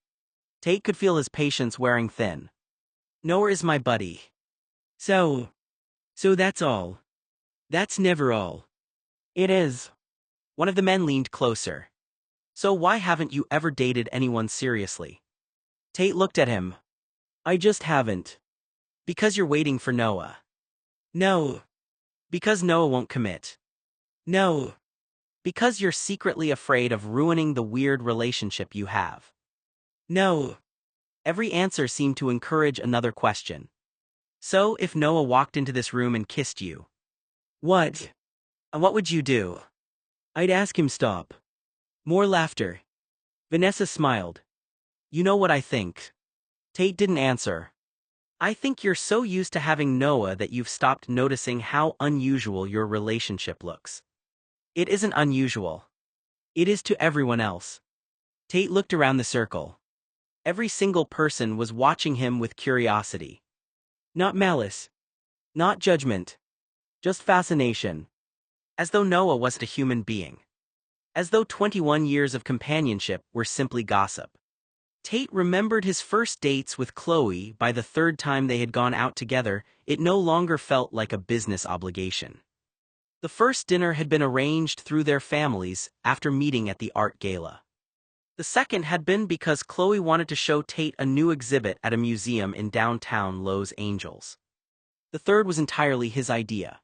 Tate could feel his patience wearing thin. "Noah is my buddy." So that's all." "That's never all." "It is." One of the men leaned closer. "So why haven't you ever dated anyone seriously?" Tate looked at him. "I just haven't." "Because you're waiting for Noah." "No." "Because Noah won't commit." "No." "Because you're secretly afraid of ruining the weird relationship you have." "No." Every answer seemed to encourage another question. "So, if Noah walked into this room and kissed you?" "What?" "What would you do?" "I'd ask him stop." More laughter. Vanessa smiled. "You know what I think?" Tate didn't answer. "I think you're so used to having Noah that you've stopped noticing how unusual your relationship looks." "It isn't unusual. It is to everyone else." Tate looked around the circle. Every single person was watching him with curiosity. Not malice. Not judgment. Just fascination. As though Noah wasn't a human being. As though 21 years of companionship were simply gossip. Tate remembered his first dates with Chloe. By the third time they had gone out together, it no longer felt like a business obligation. The first dinner had been arranged through their families after meeting at the art gala. The second had been because Chloe wanted to show Tate a new exhibit at a museum in downtown Los Angeles. The third was entirely his idea.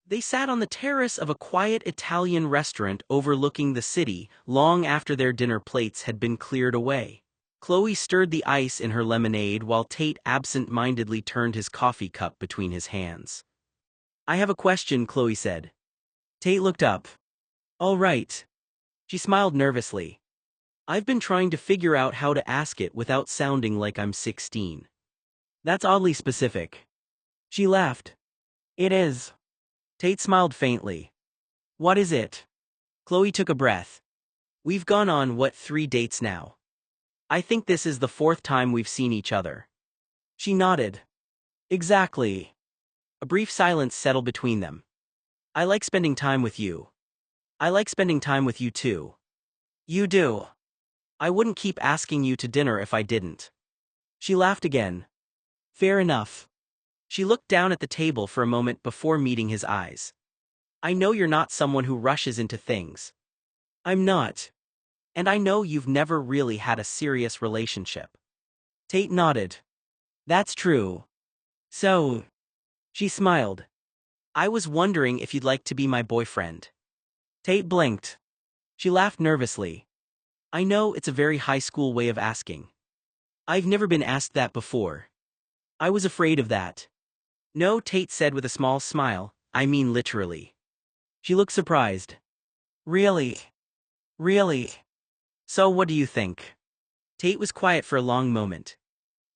They sat on the terrace of a quiet Italian restaurant overlooking the city long after their dinner plates had been cleared away. Chloe stirred the ice in her lemonade while Tate absent-mindedly turned his coffee cup between his hands. "I have a question," Chloe said. Tate looked up. "All right." She smiled nervously. I've been trying to figure out how to ask it without sounding like I'm 16. That's oddly specific. She laughed. It is. Tate smiled faintly. What is it? Chloe took a breath. We've gone on, 3 dates now? I think this is the 4th time we've seen each other. She nodded. Exactly. A brief silence settled between them. I like spending time with you. I like spending time with you too. You do. I wouldn't keep asking you to dinner if I didn't. She laughed again. Fair enough. She looked down at the table for a moment before meeting his eyes. I know you're not someone who rushes into things. I'm not. And I know you've never really had a serious relationship. Tate nodded. That's true. So. She smiled. I was wondering if you'd like to be my boyfriend. Tate blinked. She laughed nervously. I know it's a very high school way of asking. I've never been asked that before. I was afraid of that. No, Tate said with a small smile, I mean literally. She looked surprised. Really? Really? So what do you think? Tate was quiet for a long moment.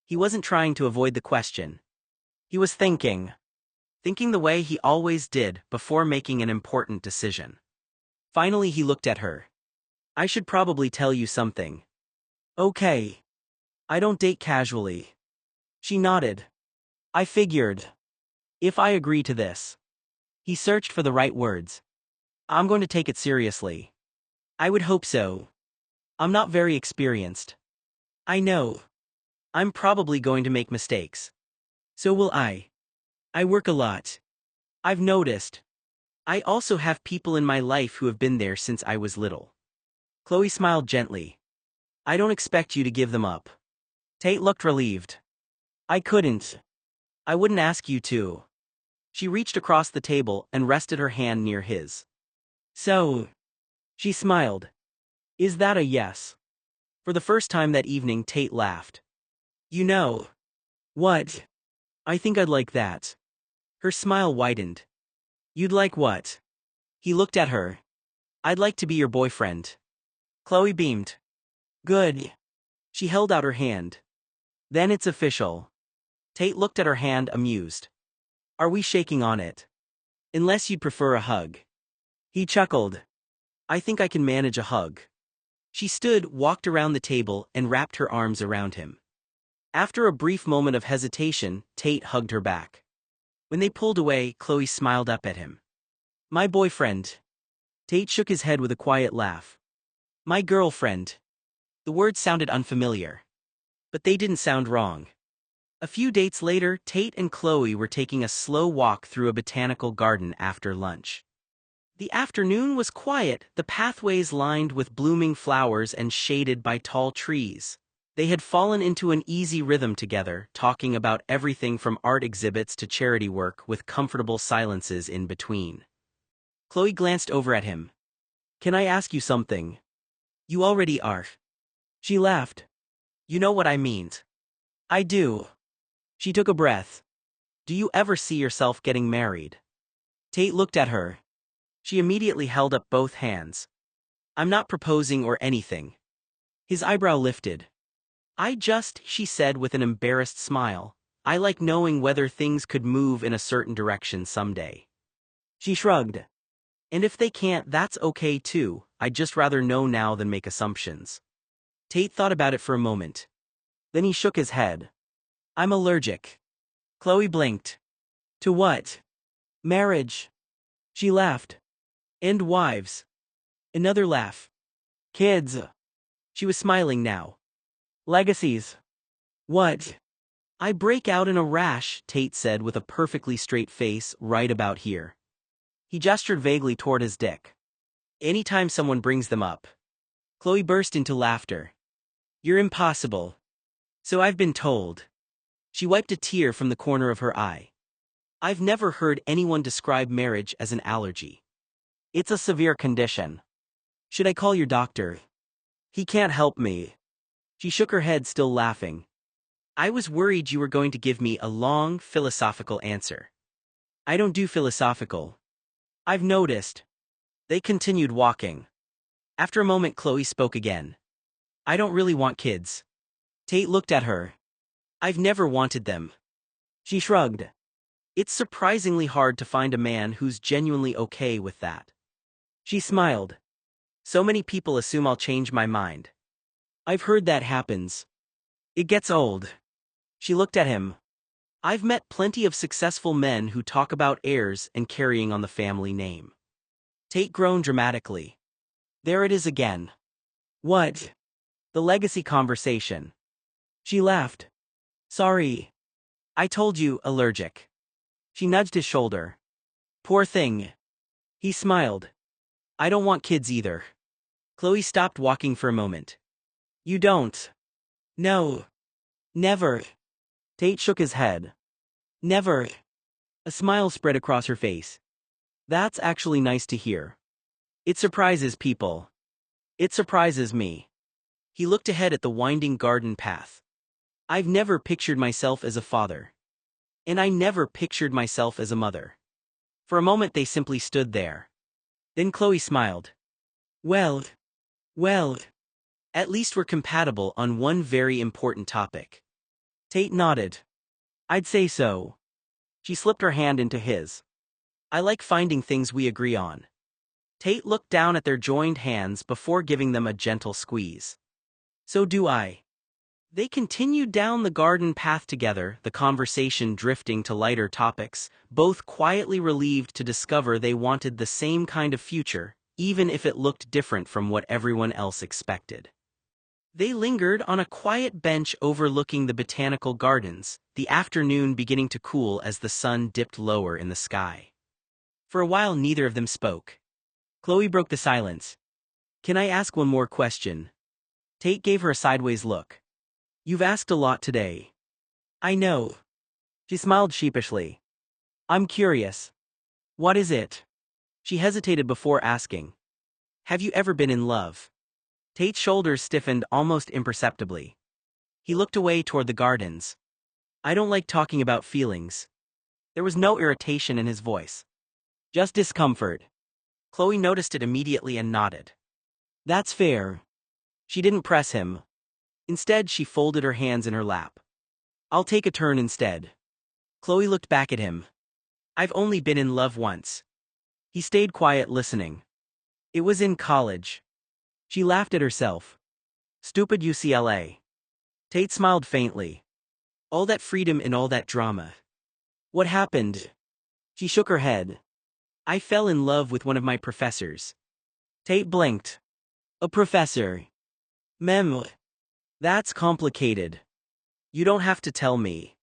He wasn't trying to avoid the question. He was thinking. Thinking the way he always did before making an important decision. Finally he looked at her. I should probably tell you something. Okay. I don't date casually. She nodded. I figured. If I agree to this. He searched for the right words. I'm going to take it seriously. I would hope so. I'm not very experienced. I know. I'm probably going to make mistakes. So will I. I work a lot. I've noticed. I also have people in my life who have been there since I was little. Chloe smiled gently. I don't expect you to give them up. Tate looked relieved. I couldn't. I wouldn't ask you to. She reached across the table and rested her hand near his. So. She smiled. Is that a yes? For the first time that evening Tate laughed. You know. What? I think I'd like that. Her smile widened. You'd like what? He looked at her. I'd like to be your boyfriend. Chloe beamed. Good. She held out her hand. Then it's official. Tate looked at her hand amused. Are we shaking on it? Unless you'd prefer a hug. He chuckled. I think I can manage a hug. She stood, walked around the table, and wrapped her arms around him. After a brief moment of hesitation, Tate hugged her back. When they pulled away, Chloe smiled up at him. My boyfriend. Tate shook his head with a quiet laugh. My girlfriend. The words sounded unfamiliar. But they didn't sound wrong. A few dates later, Tate and Chloe were taking a slow walk through a botanical garden after lunch. The afternoon was quiet, the pathways lined with blooming flowers and shaded by tall trees. They had fallen into an easy rhythm together, talking about everything from art exhibits to charity work with comfortable silences in between. Chloe glanced over at him. Can I ask you something? You already are. She laughed. You know what I mean. I do. She took a breath. Do you ever see yourself getting married? Tate looked at her. She immediately held up both hands. I'm not proposing or anything. His eyebrow lifted. She said with an embarrassed smile, I like knowing whether things could move in a certain direction someday. She shrugged. And if they can't, that's okay too, I'd just rather know now than make assumptions. Tate thought about it for a moment. Then he shook his head. I'm allergic. Chloe blinked. To what? Marriage. She laughed. And wives. Another laugh. Kids. She was smiling now. Legacies. What? I break out in a rash, Tate said with a perfectly straight face, right about here. He gestured vaguely toward his dick. Anytime someone brings them up. Chloe burst into laughter. You're impossible. So I've been told. She wiped a tear from the corner of her eye. I've never heard anyone describe marriage as an allergy. It's a severe condition. Should I call your doctor? He can't help me. She shook her head, still laughing. I was worried you were going to give me a long, philosophical answer. I don't do philosophical. I've noticed. They continued walking. After a moment, Chloe spoke again. I don't really want kids. Tate looked at her. I've never wanted them. She shrugged. It's surprisingly hard to find a man who's genuinely okay with that. She smiled. So many people assume I'll change my mind. I've heard that happens. It gets old. She looked at him. I've met plenty of successful men who talk about heirs and carrying on the family name. Tate groaned dramatically. There it is again. What? The legacy conversation. She laughed. Sorry. I told you, allergic. She nudged his shoulder. Poor thing. He smiled. I don't want kids either. Chloe stopped walking for a moment. You don't? No. Never. Tate shook his head. Never. A smile spread across her face. That's actually nice to hear. It surprises people. It surprises me. He looked ahead at the winding garden path. I've never pictured myself as a father. And I never pictured myself as a mother. For a moment they simply stood there. Then Chloe smiled. Well, at least we're compatible on one very important topic. Tate nodded. I'd say so. She slipped her hand into his. I like finding things we agree on. Tate looked down at their joined hands before giving them a gentle squeeze. So do I. They continued down the garden path together, the conversation drifting to lighter topics, both quietly relieved to discover they wanted the same kind of future, even if it looked different from what everyone else expected. They lingered on a quiet bench overlooking the botanical gardens, the afternoon beginning to cool as the sun dipped lower in the sky. For a while neither of them spoke. Chloe broke the silence. Can I ask one more question? Tate gave her a sideways look. You've asked a lot today. I know. She smiled sheepishly. I'm curious. What is it? She hesitated before asking. Have you ever been in love? Tate's shoulders stiffened almost imperceptibly. He looked away toward the gardens. I don't like talking about feelings. There was no irritation in his voice. Just discomfort. Chloe noticed it immediately and nodded. That's fair. She didn't press him. Instead, she folded her hands in her lap. I'll take a turn instead. Chloe looked back at him. I've only been in love once. He stayed quiet listening. It was in college. She laughed at herself. Stupid UCLA. Tate smiled faintly. All that freedom and all that drama. What happened? She shook her head. I fell in love with one of my professors. Tate blinked. A professor. Mem. That's complicated. You don't have to tell me.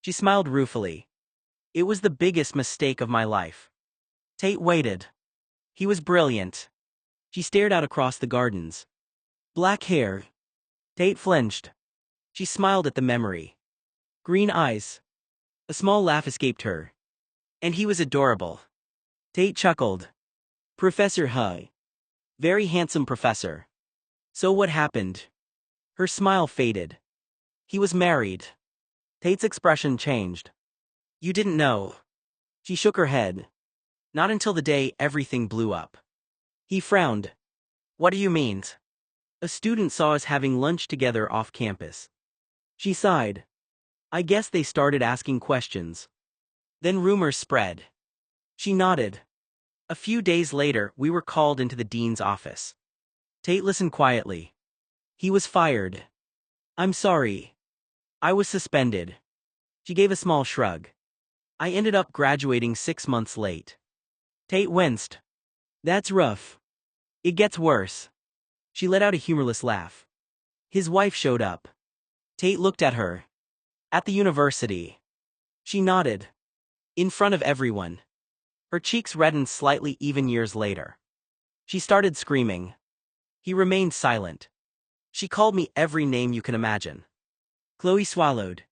She smiled ruefully. It was the biggest mistake of my life. Tate waited. He was brilliant. She stared out across the gardens. Black hair. Tate flinched. She smiled at the memory. Green eyes. A small laugh escaped her. And he was adorable. Tate chuckled. Professor Hui. Very handsome professor. So what happened? Her smile faded. He was married. Tate's expression changed. You didn't know. She shook her head. Not until the day everything blew up. He frowned. What do you mean? A student saw us having lunch together off campus. She sighed. I guess they started asking questions. Then rumors spread. She nodded. A few days later, we were called into the dean's office. Tate listened quietly. He was fired. I'm sorry. I was suspended. She gave a small shrug. I ended up graduating 6 months late. Tate winced. That's rough. It gets worse. She let out a humorless laugh. His wife showed up. Tate looked at her. At the university. She nodded. In front of everyone. Her cheeks reddened slightly even years later. She started screaming. He remained silent. She called me every name you can imagine. Chloe swallowed.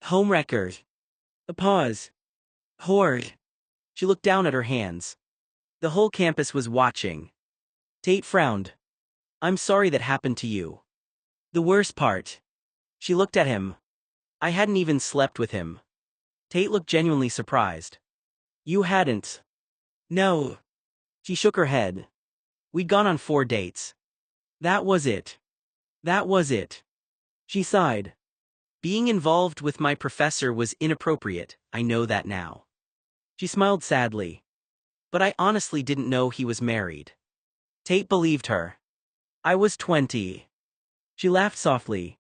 Homewrecker. A pause. Whore. She looked down at her hands. The whole campus was watching. Tate frowned. I'm sorry that happened to you. The worst part. She looked at him. I hadn't even slept with him. Tate looked genuinely surprised. You hadn't? No. She shook her head. We'd gone on 4 dates. That was it. That was it. She sighed. Being involved with my professor was inappropriate, I know that now. She smiled sadly. But I honestly didn't know he was married. Tate believed her. I was 20. She laughed softly.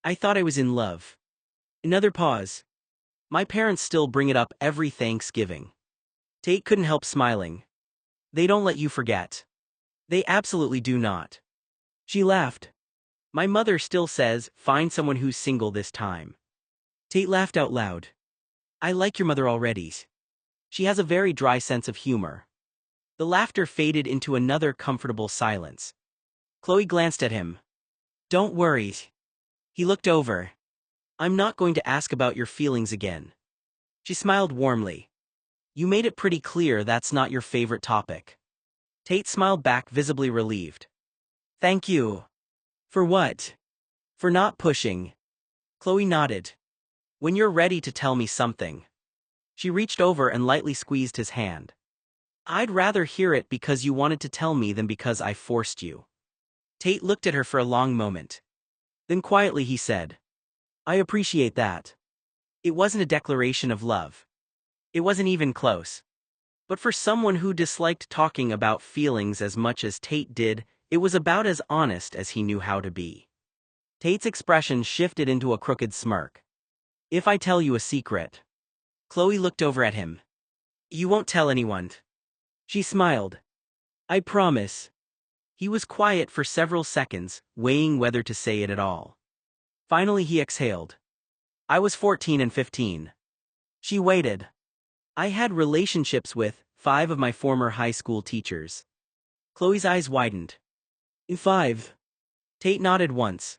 I thought I was in love. Another pause. My parents still bring it up every Thanksgiving. Tate couldn't help smiling. They don't let you forget. They absolutely do not. She laughed. My mother still says, find someone who's single this time. Tate laughed out loud. I like your mother already. She has a very dry sense of humor. The laughter faded into another comfortable silence. Chloe glanced at him. Don't worry. He looked over. I'm not going to ask about your feelings again. She smiled warmly. You made it pretty clear that's not your favorite topic. Tate smiled back, visibly relieved. Thank you. For what? For not pushing. Chloe nodded. When you're ready to tell me something. She reached over and lightly squeezed his hand. I'd rather hear it because you wanted to tell me than because I forced you. Tate looked at her for a long moment. Then quietly he said, I appreciate that. It wasn't a declaration of love. It wasn't even close. But for someone who disliked talking about feelings as much as Tate did, it was about as honest as he knew how to be. Tate's expression shifted into a crooked smirk. If I tell you a secret. Chloe looked over at him. You won't tell anyone. She smiled. I promise. He was quiet for several seconds, weighing whether to say it at all. Finally he exhaled. I was 14 and 15. She waited. I had relationships with 5 of my former high school teachers. Chloe's eyes widened. 5. Tate nodded once.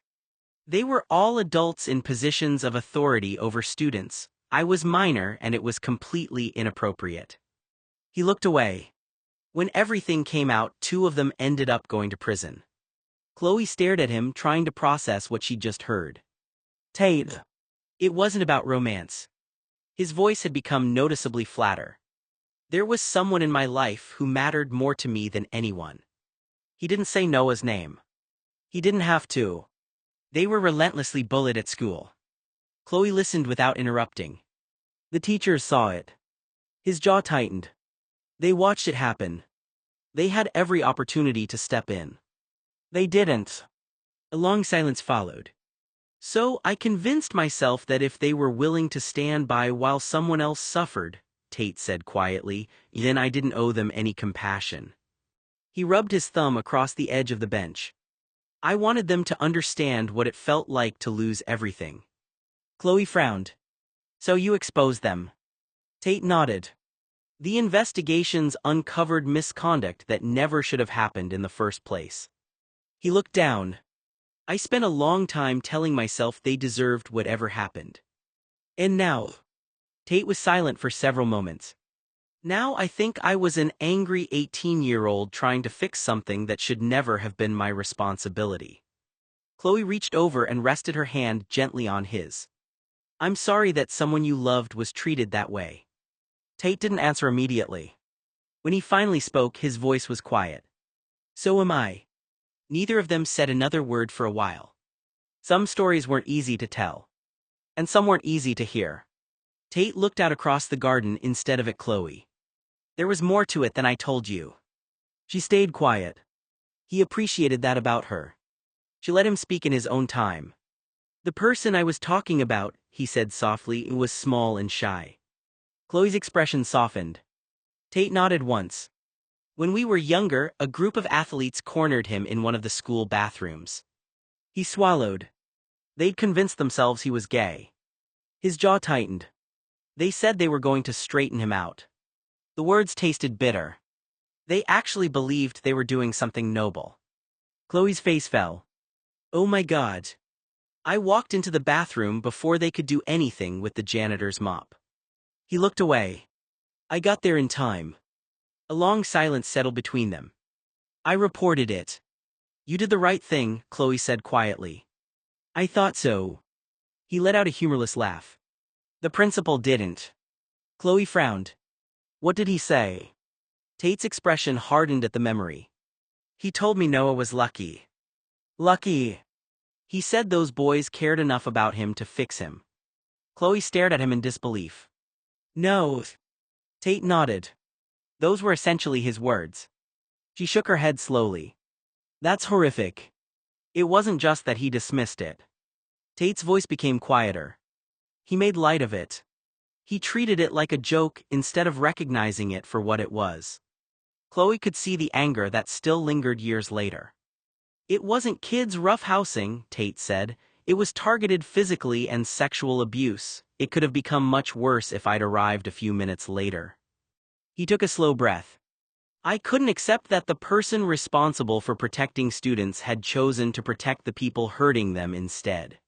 They were all adults in positions of authority over students. I was minor and it was completely inappropriate. He looked away. When everything came out, 2 of them ended up going to prison. Chloe stared at him, trying to process what she'd just heard. Tate. It wasn't about romance. His voice had become noticeably flatter. There was someone in my life who mattered more to me than anyone. He didn't say Noah's name. He didn't have to. They were relentlessly bullied at school. Chloe listened without interrupting. The teachers saw it. His jaw tightened. They watched it happen. They had every opportunity to step in. They didn't. A long silence followed. So I convinced myself that if they were willing to stand by while someone else suffered, Tate said quietly, then I didn't owe them any compassion. He rubbed his thumb across the edge of the bench. I wanted them to understand what it felt like to lose everything. Chloe frowned. So you exposed them? Tate nodded. The investigations uncovered misconduct that never should have happened in the first place. He looked down. I spent a long time telling myself they deserved whatever happened. And now? Tate was silent for several moments. Now I think I was an angry 18-year-old trying to fix something that should never have been my responsibility. Chloe reached over and rested her hand gently on his. I'm sorry that someone you loved was treated that way. Tate didn't answer immediately. When he finally spoke, his voice was quiet. So am I. Neither of them said another word for a while. Some stories weren't easy to tell. And some weren't easy to hear. Tate looked out across the garden instead of at Chloe. There was more to it than I told you. She stayed quiet. He appreciated that about her. She let him speak in his own time. The person I was talking about, he said softly, was small and shy. Chloe's expression softened. Tate nodded once. When we were younger, a group of athletes cornered him in one of the school bathrooms. He swallowed. They'd convinced themselves he was gay. His jaw tightened. They said they were going to straighten him out. The words tasted bitter. They actually believed they were doing something noble. Chloe's face fell. Oh my God. I walked into the bathroom before they could do anything with the janitor's mop. He looked away. I got there in time. A long silence settled between them. I reported it. You did the right thing, Chloe said quietly. I thought so. He let out a humorless laugh. The principal didn't. Chloe frowned. What did he say? Tate's expression hardened at the memory. He told me Noah was lucky. Lucky. He said those boys cared enough about him to fix him. Chloe stared at him in disbelief. No. Tate nodded. Those were essentially his words. She shook her head slowly. That's horrific. It wasn't just that he dismissed it. Tate's voice became quieter. He made light of it. He treated it like a joke instead of recognizing it for what it was. Chloe could see the anger that still lingered years later. It wasn't kids roughhousing, Tate said. It was targeted physically and sexual abuse. It could have become much worse if I'd arrived a few minutes later. He took a slow breath. I couldn't accept that the person responsible for protecting students had chosen to protect the people hurting them instead.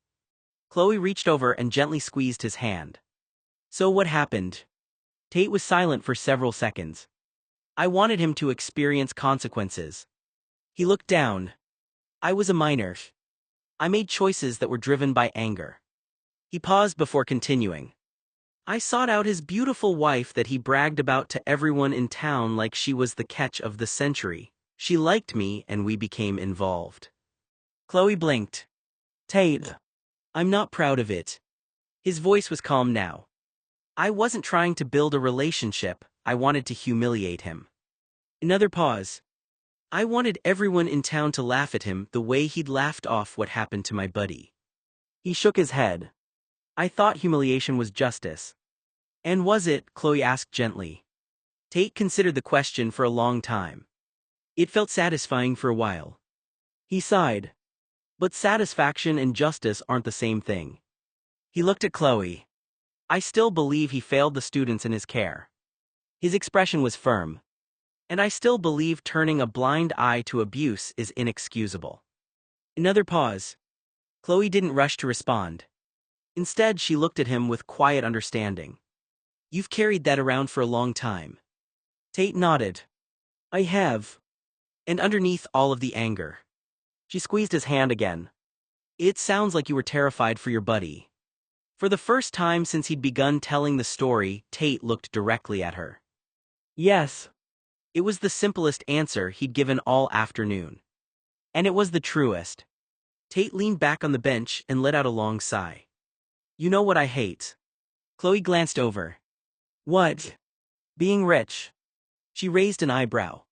Chloe reached over and gently squeezed his hand. So what happened? Tate was silent for several seconds. I wanted him to experience consequences. He looked down. I was a minor. I made choices that were driven by anger. He paused before continuing. I sought out his beautiful wife that he bragged about to everyone in town like she was the catch of the century. She liked me and we became involved. Chloe blinked. Tate, I'm not proud of it. His voice was calm now. I wasn't trying to build a relationship, I wanted to humiliate him. Another pause. I wanted everyone in town to laugh at him the way he'd laughed off what happened to my buddy. He shook his head. I thought humiliation was justice. And was it? Chloe asked gently. Tate considered the question for a long time. It felt satisfying for a while. He sighed. But satisfaction and justice aren't the same thing. He looked at Chloe. I still believe he failed the students in his care. His expression was firm. And I still believe turning a blind eye to abuse is inexcusable. Another pause. Chloe didn't rush to respond. Instead, she looked at him with quiet understanding. You've carried that around for a long time. Tate nodded. I have. And underneath all of the anger. She squeezed his hand again. It sounds like you were terrified for your buddy. For the first time since he'd begun telling the story, Tate looked directly at her. Yes. It was the simplest answer he'd given all afternoon. And it was the truest. Tate leaned back on the bench and let out a long sigh. You know what I hate? Chloe glanced over. What? Being rich. She raised an eyebrow.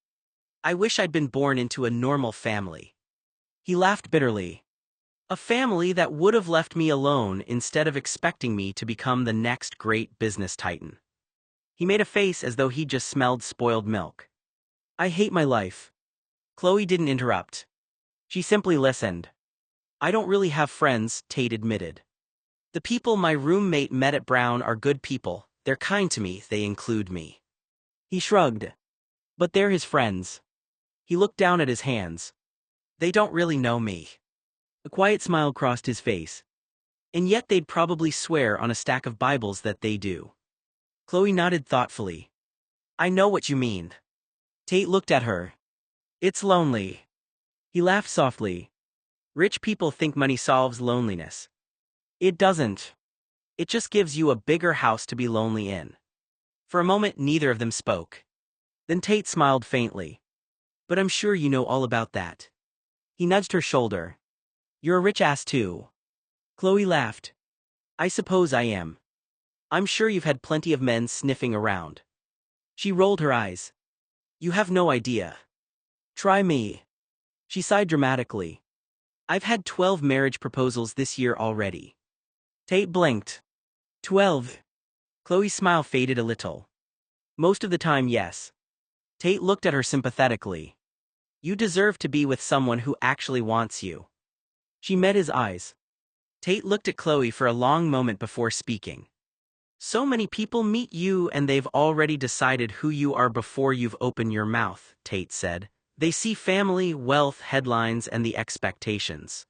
I wish I'd been born into a normal family. He laughed bitterly. A family that would have left me alone instead of expecting me to become the next great business titan. He made a face as though he'd just smelled spoiled milk. I hate my life. Chloe didn't interrupt. She simply listened. I don't really have friends, Tate admitted. The people my roommate met at Brown are good people, they're kind to me, they include me. He shrugged. But they're his friends. He looked down at his hands. They don't really know me. A quiet smile crossed his face. And yet they'd probably swear on a stack of Bibles that they do. Chloe nodded thoughtfully. I know what you mean. Tate looked at her. It's lonely. He laughed softly. Rich people think money solves loneliness. It doesn't. It just gives you a bigger house to be lonely in. For a moment, neither of them spoke. Then Tate smiled faintly. But I'm sure you know all about that. He nudged her shoulder. You're a rich ass too. Chloe laughed. I suppose I am. I'm sure you've had plenty of men sniffing around. She rolled her eyes. You have no idea. Try me. She sighed dramatically. I've had 12 marriage proposals this year already. Tate blinked. 12. Chloe's smile faded a little. Most of the time, yes. Tate looked at her sympathetically. You deserve to be with someone who actually wants you. She met his eyes. Tate looked at Chloe for a long moment before speaking. So many people meet you and they've already decided who you are before you've opened your mouth, Tate said. They see family, wealth, headlines, and the expectations.